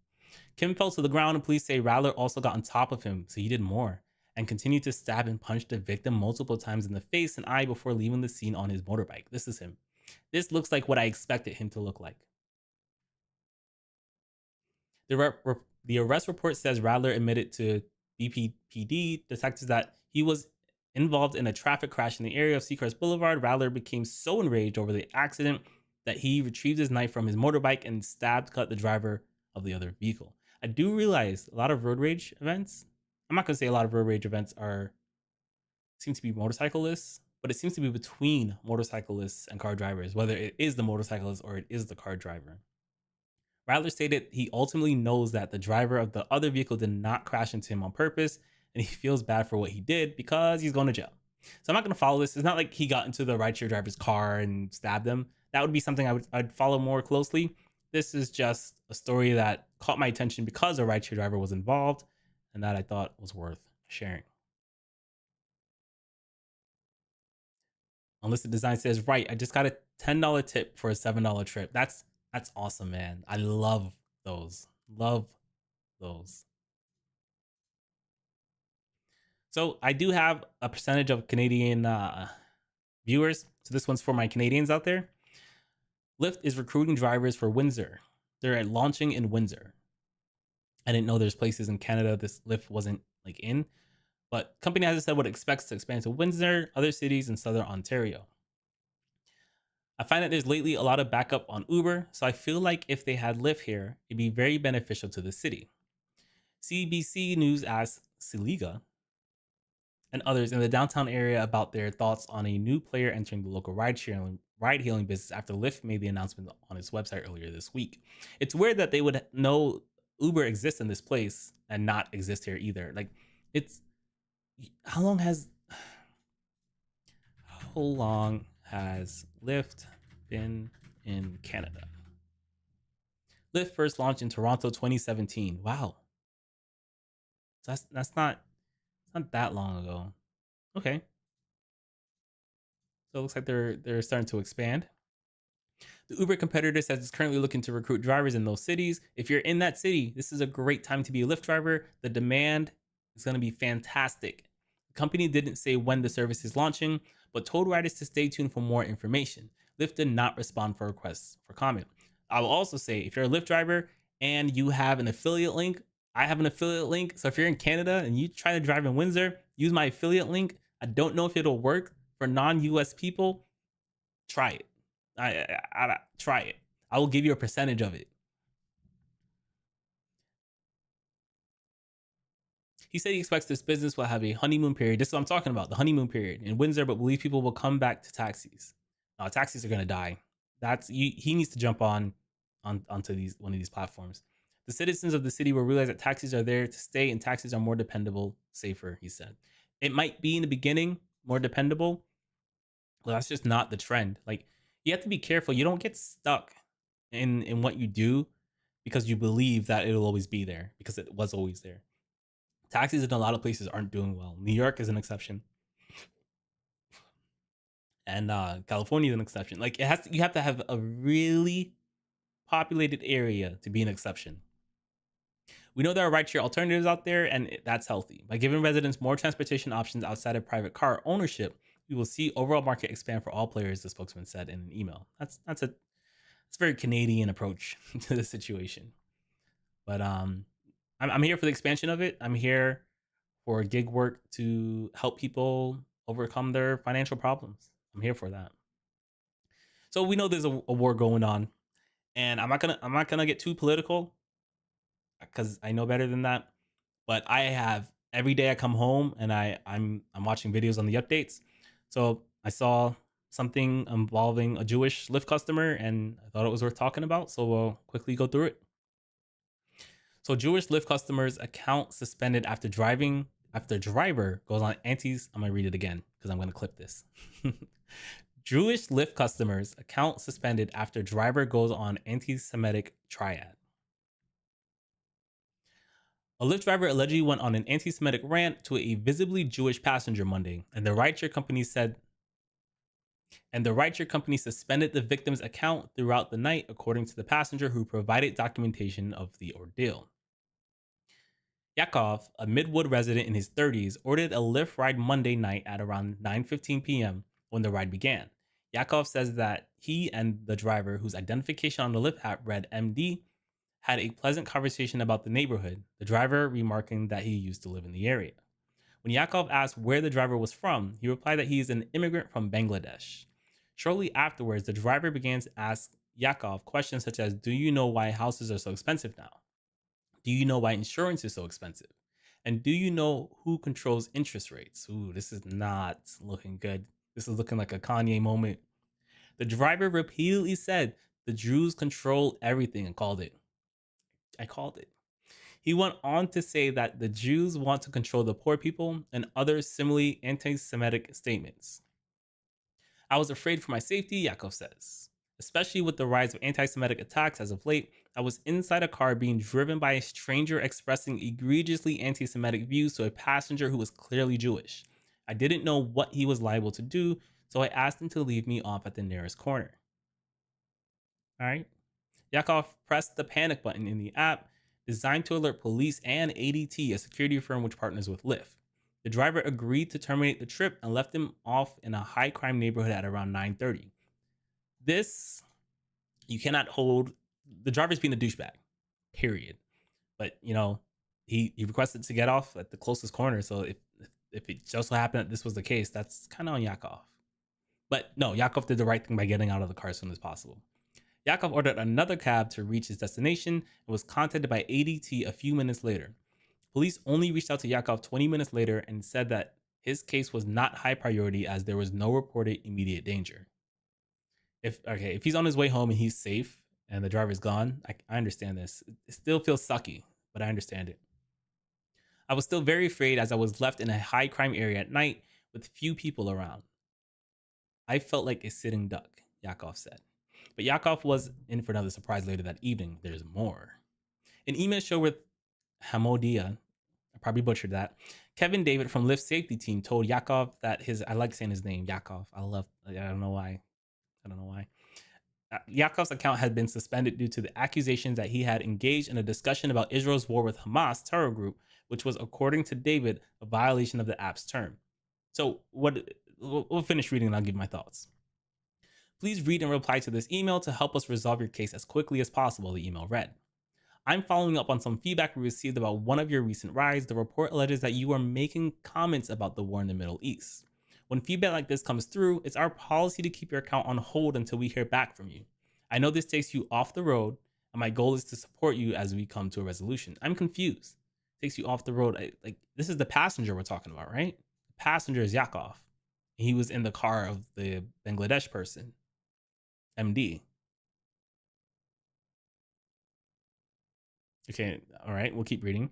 Kim fell to the ground, and police say Radler also got on top of him, so he did more, and continued to stab and punch the victim multiple times in the face and eye before leaving the scene on his motorbike. This is him. This looks like what I expected him to look like. The arrest report says Radler admitted to BPPD detectives that he was involved in a traffic crash in the area of Seacrest Boulevard. Radler became so enraged over the accident that he retrieved his knife from his motorbike and cut the driver of the other vehicle. I do realize a lot of road rage events, I'm not going to say a lot of road rage events seem to be motorcyclists, but it seems to be between motorcyclists and car drivers, whether it is the motorcyclist or it is the car driver. Radler stated he ultimately knows that the driver of the other vehicle did not crash into him on purpose, and he feels bad for what he did because he's going to jail. So I'm not going to follow this. It's not like he got into the rideshare driver's car and stabbed them. That would be something I'd follow more closely. This is just a story that caught my attention because a rideshare driver was involved, and that I thought was worth sharing. Unlisted Design says, right, I just got a $10 tip for a $7 trip. That's awesome, man. I love those. Love those. So I do have a percentage of Canadian viewers. So this one's for my Canadians out there. Lyft is recruiting drivers for Windsor. They're launching in Windsor. I didn't know there's places in Canada this Lyft wasn't like in, but company has said what it expects to expand to Windsor, other cities in Southern Ontario. I find that there's lately a lot of backup on Uber, so I feel like if they had Lyft here, it'd be very beneficial to the city. CBC News asked Siliga and others in the downtown area about their thoughts on a new player entering the local ride-hailing business after Lyft made the announcement on its website earlier this week. It's weird that they would know Uber exists in this place and not exist here either. Like, how long has Lyft been in Canada. Lyft first launched in Toronto 2017. Wow. That's not that long ago. Okay. So it looks like they're starting to expand. The Uber competitor says it's currently looking to recruit drivers in those cities. If you're in that city, this is a great time to be a Lyft driver. The demand is going to be fantastic. The company didn't say when the service is launching, but told riders to stay tuned for more information. Lyft did not respond for requests for comment. I will also say if you're a Lyft driver and you have an affiliate link, I have an affiliate link. So if you're in Canada and you try to drive in Windsor, use my affiliate link. I don't know if it'll work for non-US people. Try it. I try it. I will give you a percentage of it. He said he expects this business will have a honeymoon period. This is what I'm talking about, the honeymoon period in Windsor, but believe people will come back to taxis. Taxis are gonna die. He needs to jump onto one of these platforms. The citizens of the city will realize that taxis are there to stay and taxis are more dependable, safer, he said. It might be in the beginning more dependable, but that's just not the trend. Like, you have to be careful. You don't get stuck in what you do because you believe that it'll always be there because it was always there. Taxis in a lot of places aren't doing well. New York is an exception, and California is an exception. Like, you have to have a really populated area to be an exception. We know there are rideshare alternatives out there, and that's healthy. By giving residents more transportation options outside of private car ownership, we will see overall market expand for all players, the spokesman said in an email. That's a very Canadian approach to the situation. But I'm here for the expansion of it. I'm here for gig work to help people overcome their financial problems. I'm here for that. So we know there's a war going on, and I'm not gonna get too political because I know better than that. But I have every day I come home and I'm watching videos on the updates. So I saw something involving a Jewish Lyft customer, and I thought it was worth talking about. So we'll quickly go through it. So Jewish Lyft customers' account suspended after driver goes on antis. I'm gonna read it again because I'm gonna clip this. Jewish Lyft customers' account suspended after driver goes on anti-Semitic triad. A Lyft driver allegedly went on an anti-Semitic rant to a visibly Jewish passenger Monday, and the rideshare company suspended the victim's account throughout the night, according to the passenger who provided documentation of the ordeal. Yakov, a Midwood resident in his 30s, ordered a Lyft ride Monday night at around 9:15 p.m. when the ride began. Yakov says that he and the driver, whose identification on the Lyft app read MD, had a pleasant conversation about the neighborhood, the driver remarking that he used to live in the area. When Yakov asked where the driver was from, he replied that he is an immigrant from Bangladesh. Shortly afterwards, the driver began to ask Yakov questions such as, "Do you know why houses are so expensive now? Do you know why insurance is so expensive? And do you know who controls interest rates?" Ooh, this is not looking good. This is looking like a Kanye moment. The driver repeatedly said the Jews control everything and called it. I called it. He went on to say that the Jews want to control the poor people and other similarly anti-Semitic statements. "I was afraid for my safety," Yakov says. "Especially with the rise of anti-Semitic attacks as of late, I was inside a car being driven by a stranger expressing egregiously anti-Semitic views to a passenger who was clearly Jewish. I didn't know what he was liable to do, so I asked him to leave me off at the nearest corner." All right. Yakov pressed the panic button in the app, designed to alert police and ADT, a security firm which partners with Lyft. The driver agreed to terminate the trip and left him off in a high crime neighborhood at around 9:30. This, you cannot hold. The driver's being a douchebag, period. But, he requested to get off at the closest corner. So if it just so happened that this was the case, that's kind of on Yakov. But no, Yakov did the right thing by getting out of the car as soon as possible. Yakov ordered another cab to reach his destination and was contacted by ADT a few minutes later. Police only reached out to Yakov 20 minutes later and said that his case was not high priority as there was no reported immediate danger. If he's on his way home and he's safe and the driver's gone, I understand this. It still feels sucky, but I understand it. "I was still very afraid as I was left in a high crime area at night with few people around. I felt like a sitting duck," Yakov said. But Yakov was in for another surprise later that evening. There's more. An email show with Hamodia, I probably butchered that. Kevin David from Lyft safety team told Yakov that I like saying his name, Yakov. I don't know why. Yakov's account had been suspended due to the accusations that he had engaged in a discussion about Israel's war with Hamas terror group, which was, according to David, a violation of the app's term. So we'll finish reading and I'll give my thoughts. Please read and reply to this email to help us resolve your case as quickly as possible, the email read. I'm following up on some feedback we received about one of your recent rides. The report alleges that you are making comments about the war in the Middle East. When feedback like this comes through, it's our policy to keep your account on hold until we hear back from you. I know this takes you off the road, and my goal is to support you as we come to a resolution. I'm confused. Takes you off the road. This is the passenger we're talking about, right? The passenger is Yakov. He was in the car of the Bangladesh person, MD. Okay, all right, we'll keep reading.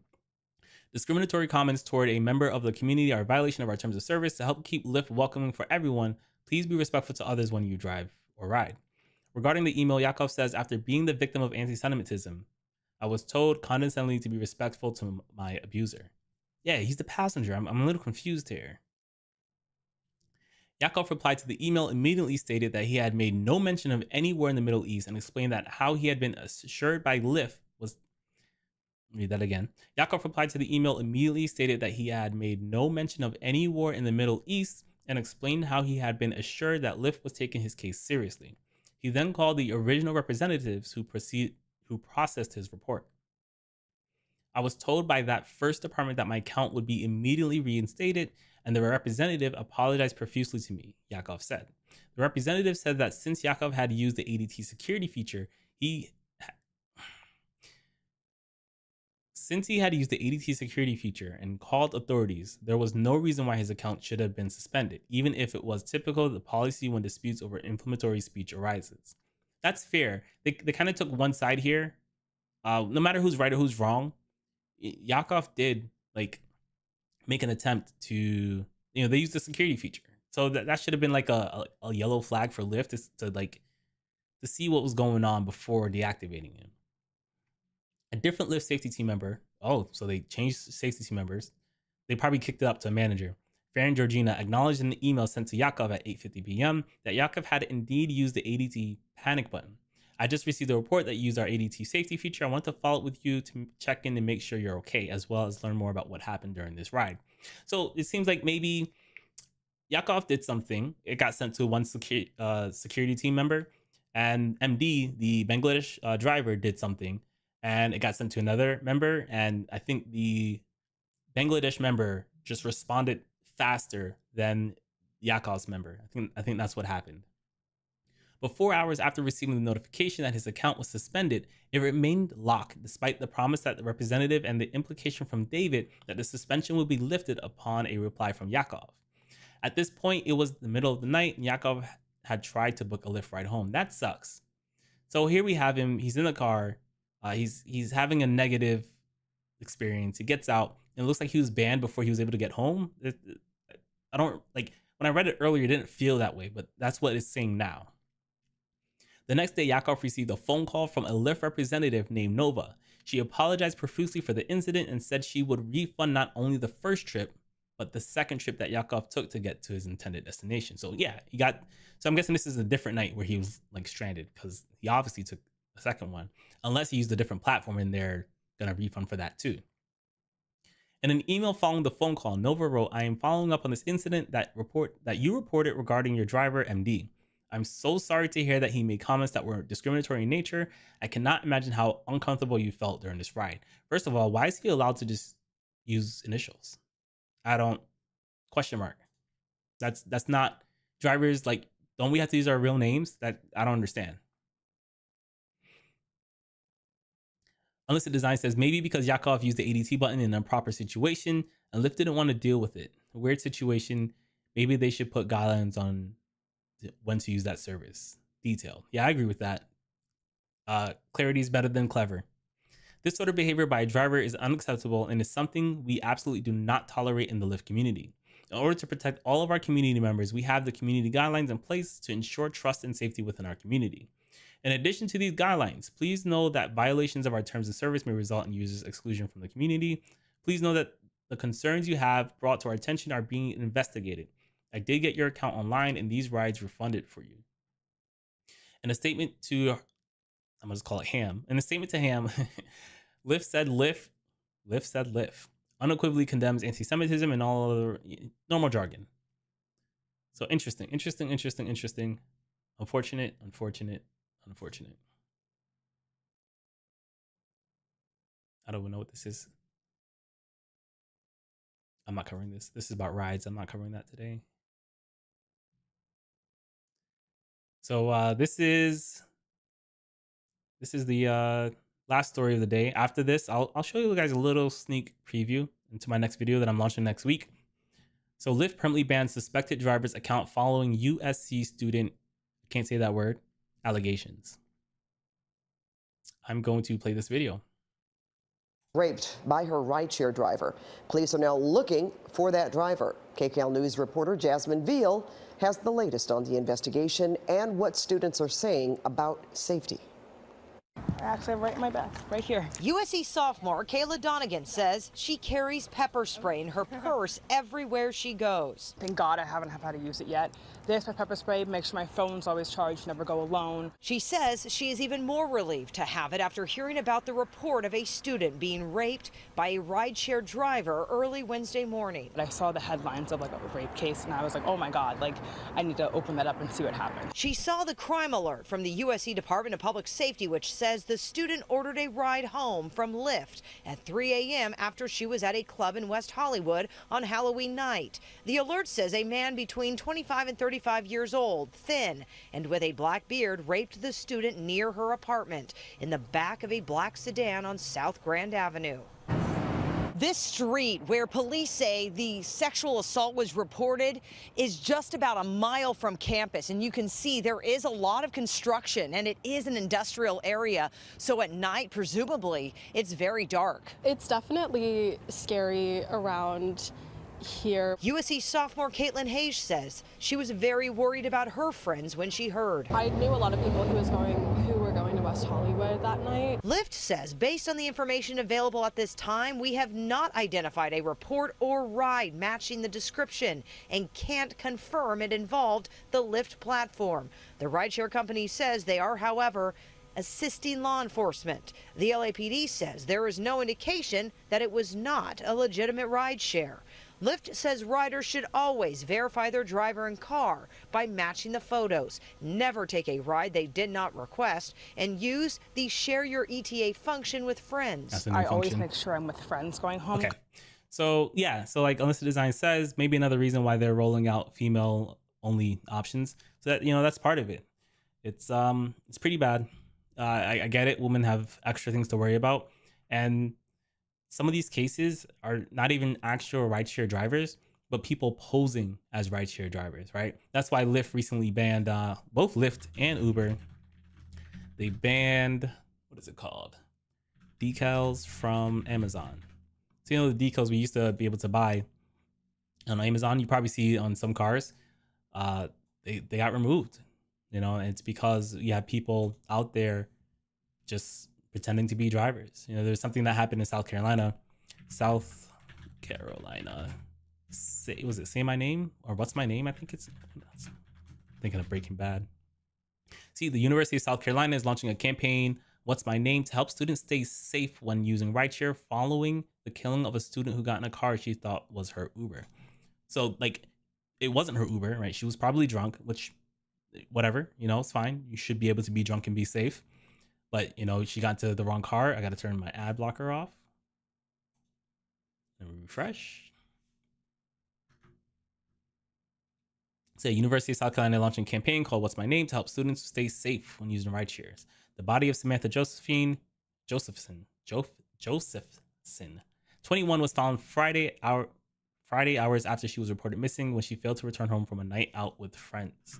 Discriminatory comments toward a member of the community are a violation of our terms of service. To help keep Lyft welcoming for everyone, please be respectful to others when you drive or ride. Regarding the email, Yakov says, after being the victim of anti-Semitism, I was told condescendingly to be respectful to my abuser. Yeah, he's the passenger. I'm a little confused here. Yakov replied to the email, immediately stated that he had made no mention of any war in the Middle East and explained that how he had been assured by Lyft was... Read that again. Yakov replied to the email, immediately stated that he had made no mention of any war in the Middle East and explained how he had been assured that Lyft was taking his case seriously. He then called the original representatives who processed his report. I was told by that first department that my account would be immediately reinstated, and the representative apologized profusely to me, Yakov said. The representative said that since Yakov had used the ADT security feature, Since he had used the ADT security feature and called authorities, there was no reason why his account should have been suspended, even if it was typical of the policy when disputes over inflammatory speech arises. That's fair. They kind of took one side here. No matter who's right or who's wrong, Yakov did make an attempt to, they used the security feature. So that should have been like a yellow flag for Lyft to see what was going on before deactivating him. A different Lyft safety team member. Oh, so they changed safety team members. They probably kicked it up to a manager. Farron Georgina acknowledged in the email sent to Yakov at 8:50 p.m. that Yakov had indeed used the ADT panic button. I just received a report that used our ADT safety feature. I want to follow up with you to check in and make sure you're okay, as well as learn more about what happened during this ride. So it seems like maybe Yakov did something. It got sent to one security team member, and MD, the Bangladesh driver, did something, and it got sent to another member. And I think the Bangladesh member just responded faster than Yakov's member. I think that's what happened. But 4 hours after receiving the notification that his account was suspended, it remained locked, despite the promise that the representative and the implication from David that the suspension would be lifted upon a reply from Yakov. At this point, it was the middle of the night, and Yakov had tried to book a Lyft ride home. That sucks. So here we have him. He's in the car. He's having a negative experience. He gets out, and it looks like he was banned before he was able to get home. I don't like when I read it earlier, it didn't feel that way, but that's what it's saying now. The next day, Yakov received a phone call from a Lyft representative named Nova. She apologized profusely for the incident and said she would refund not only the first trip, but the second trip that Yakov took to get to his intended destination. So yeah, so I'm guessing this is a different night where he was like stranded, because he obviously took the second one, unless he used a different platform and they're gonna refund for that too. In an email following the phone call, Nova wrote, "I am following up on this incident that you reported regarding your driver, MD. I'm so sorry to hear that he made comments that were discriminatory in nature. I cannot imagine how uncomfortable you felt during this ride. First of all, why is he allowed to just use initials? Question mark. That's not drivers, like, don't we have to use our real names? That I don't understand. Unlisted Design says, maybe because Yakov used the ADT button in an improper situation and Lyft didn't want to deal with it. A weird situation. Maybe they should put guidelines on when to use that service. Detailed. Yeah, I agree with that. Clarity is better than clever. This sort of behavior by a driver is unacceptable and is something we absolutely do not tolerate in the Lyft community. In order to protect all of our community members, we have the community guidelines in place to ensure trust and safety within our community. In addition to these guidelines, please know that violations of our terms of service may result in users' exclusion from the community. Please know that the concerns you have brought to our attention are being investigated. I did get your account online and these rides refunded for you. In a statement to, I'm gonna just call it Ham. In a statement to Ham, Lyft said Lyft unequivocally condemns anti-Semitism and all other normal jargon. So interesting. Unfortunate. I don't even know what this is. I'm not covering this. This is about rides. I'm not covering that today. So this is the last story of the day. After this, I'll show you guys a little sneak preview into my next video that I'm launching next week. So Lyft permanently bans suspected driver's account following USC student, can't say that word, allegations. I'm going to play this video. Raped by her rideshare driver. Police are now looking for that driver. KKL News reporter Jasmine Veal has the latest on the investigation and what students are saying about safety. Actually, right in my back, right here. USC sophomore Kayla Donegan says she carries pepper spray in her purse everywhere she goes. Thank God I haven't had to use it yet. This, my pepper spray, make sure my phone's always charged, never go alone. She says she is even more relieved to have it after hearing about the report of a student being raped by a rideshare driver early Wednesday morning. I saw the headlines of like a rape case and I was like, oh my God, like I need to open that up and see what happened. She saw the crime alert from the USC Department of Public Safety, which says the student ordered a ride home from Lyft at 3 a.m. after she was at a club in West Hollywood on Halloween night. The alert says a man between 25 and 35 years old, thin, and with a black beard raped the student near her apartment in the back of a black sedan on South Grand Avenue. This street where police say the sexual assault was reported is just about a mile from campus, and you can see there is a lot of construction and it is an industrial area, so at night presumably it's very dark. It's definitely scary around here. USC sophomore Caitlin Hayes says she was very worried about her friends when she heard. I knew a lot of people who were going to West Hollywood that night. Lyft says based on the information available at this time, we have not identified a report or ride matching the description and can't confirm it involved the Lyft platform. The rideshare company says they are, however, assisting law enforcement. The LAPD says there is no indication that it was not a legitimate rideshare. Lyft says riders should always verify their driver and car by matching the photos, never take a ride they did not request, and use the share your ETA function with friends. I always make sure I'm with friends going home. Okay. So yeah, so like Unlisted Design says, maybe another reason why they're rolling out female only options. So that, that's part of it. It's pretty bad. I get it. Women have extra things to worry about. And some of these cases are not even actual rideshare drivers, but people posing as rideshare drivers, right? That's why Lyft recently banned both Lyft and Uber. They banned, what is it called? Decals from Amazon. So the decals we used to be able to buy on Amazon, you probably see on some cars, they got removed. And it's because you have people out there just pretending to be drivers. There's something that happened in South Carolina. Was it Say My Name or What's My Name? I think it's thinking of Breaking Bad. See, the University of South Carolina is launching a campaign, What's My Name, to help students stay safe when using rideshare following the killing of a student who got in a car she thought was her Uber. So like, it wasn't her Uber, right? She was probably drunk, which whatever, it's fine. You should be able to be drunk and be safe. But, she got into the wrong car. I got to turn my ad blocker off. And refresh. So, University of South Carolina launching a campaign called What's My Name to help students stay safe when using ride shares. The body of Samantha Josephson, 21, was found Friday hours after she was reported missing when she failed to return home from a night out with friends.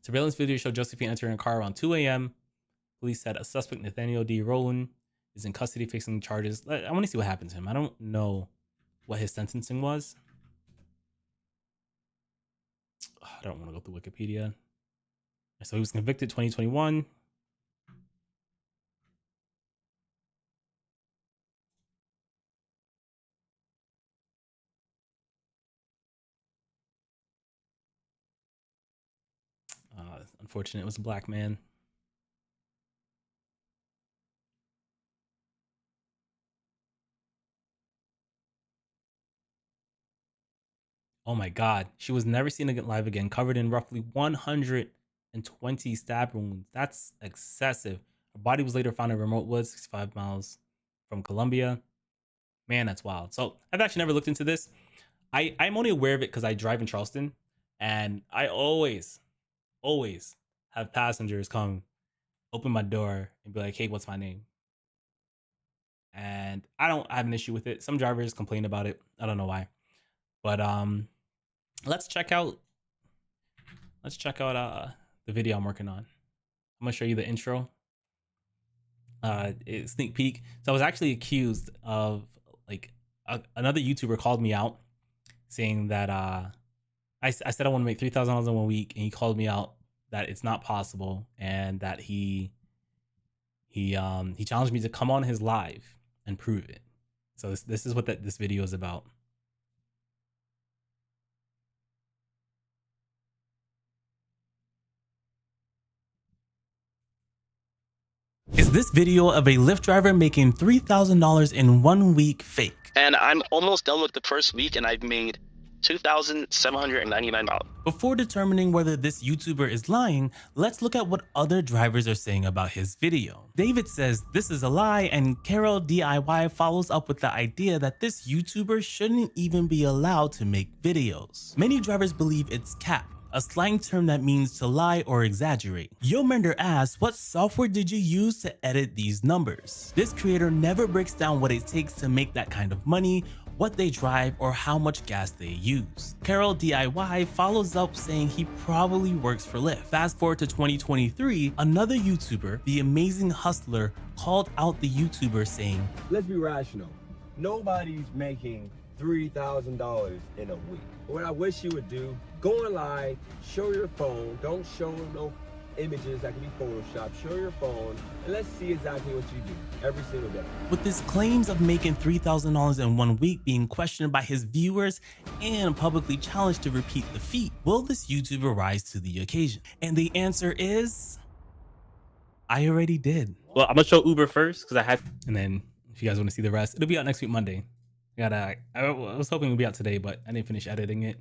Surveillance video showed Josephine entering a car around 2 a.m. Police said a suspect, Nathaniel D. Rowland, is in custody facing charges. I want to see what happened to him. I don't know what his sentencing was. I don't want to go through Wikipedia. So he was convicted 2021. Unfortunate, it was a black man. Oh my God. She was never seen again live again, covered in roughly 120 stab wounds. That's excessive. Her body was later found in remote woods, 65 miles from Colombia. Man, that's wild. So I've actually never looked into this. I'm only aware of it because I drive in Charleston, and I always have passengers come open my door and be like, hey, what's my name? And I don't have an issue with it. Some drivers complain about it. I don't know why. But let's check out the video I'm working on. I'm gonna show you the intro. Sneak peek. So I was actually accused of like another YouTuber called me out saying that I said I want to make $3,000 in 1 week, and he called me out that it's not possible, and that he challenged me to come on his live and prove it. So this is what this video is about. Is this video of a Lyft driver making $3,000 in 1 week fake? And I'm almost done with the first week, and I've made $2,799. Before determining whether this YouTuber is lying, let's look at what other drivers are saying about his video. David says this is a lie, and Carol DIY follows up with the idea that this YouTuber shouldn't even be allowed to make videos. Many drivers believe it's cap, a slang term that means to lie or exaggerate. Yomender asks, what software did you use to edit these numbers? This creator never breaks down what it takes to make that kind of money, what they drive, or how much gas they use. Carol DIY follows up saying he probably works for Lyft. Fast forward to 2023, another YouTuber, The Amazing Hustler, called out the YouTuber saying, let's be rational. Nobody's making $3,000 in a week. What I wish you would do, go on live, show your phone, don't show no images that can be photoshopped, show your phone, and let's see exactly what you do every single day. With his claims of making $3,000 in 1 week being questioned by his viewers and publicly challenged to repeat the feat, will this YouTuber rise to the occasion? And the answer is, I already did. Well, I'm gonna show Uber first because I have, and then if you guys want to see the rest, it'll be out next week Monday. I was hoping it would be out today, but I didn't finish editing it.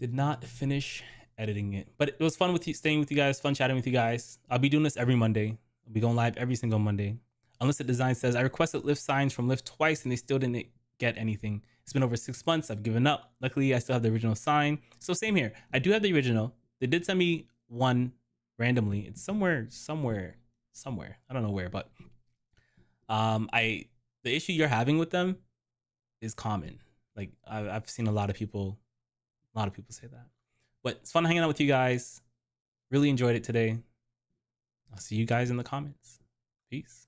Did not finish editing it, but it was fun staying with you guys, fun chatting with you guys. I'll be doing this every Monday. I'll be going live every single Monday. Unlisted Design says, I requested Lyft signs from Lyft twice and they still didn't get anything. It's been over 6 months. I've given up. Luckily, I still have the original sign. So same here. I do have the original. They did send me one randomly. It's somewhere. I don't know where, but the issue you're having with them is common. Like I've seen a lot of people say that. But it's fun hanging out with you guys. Really enjoyed it today. I'll see you guys in the comments. Peace.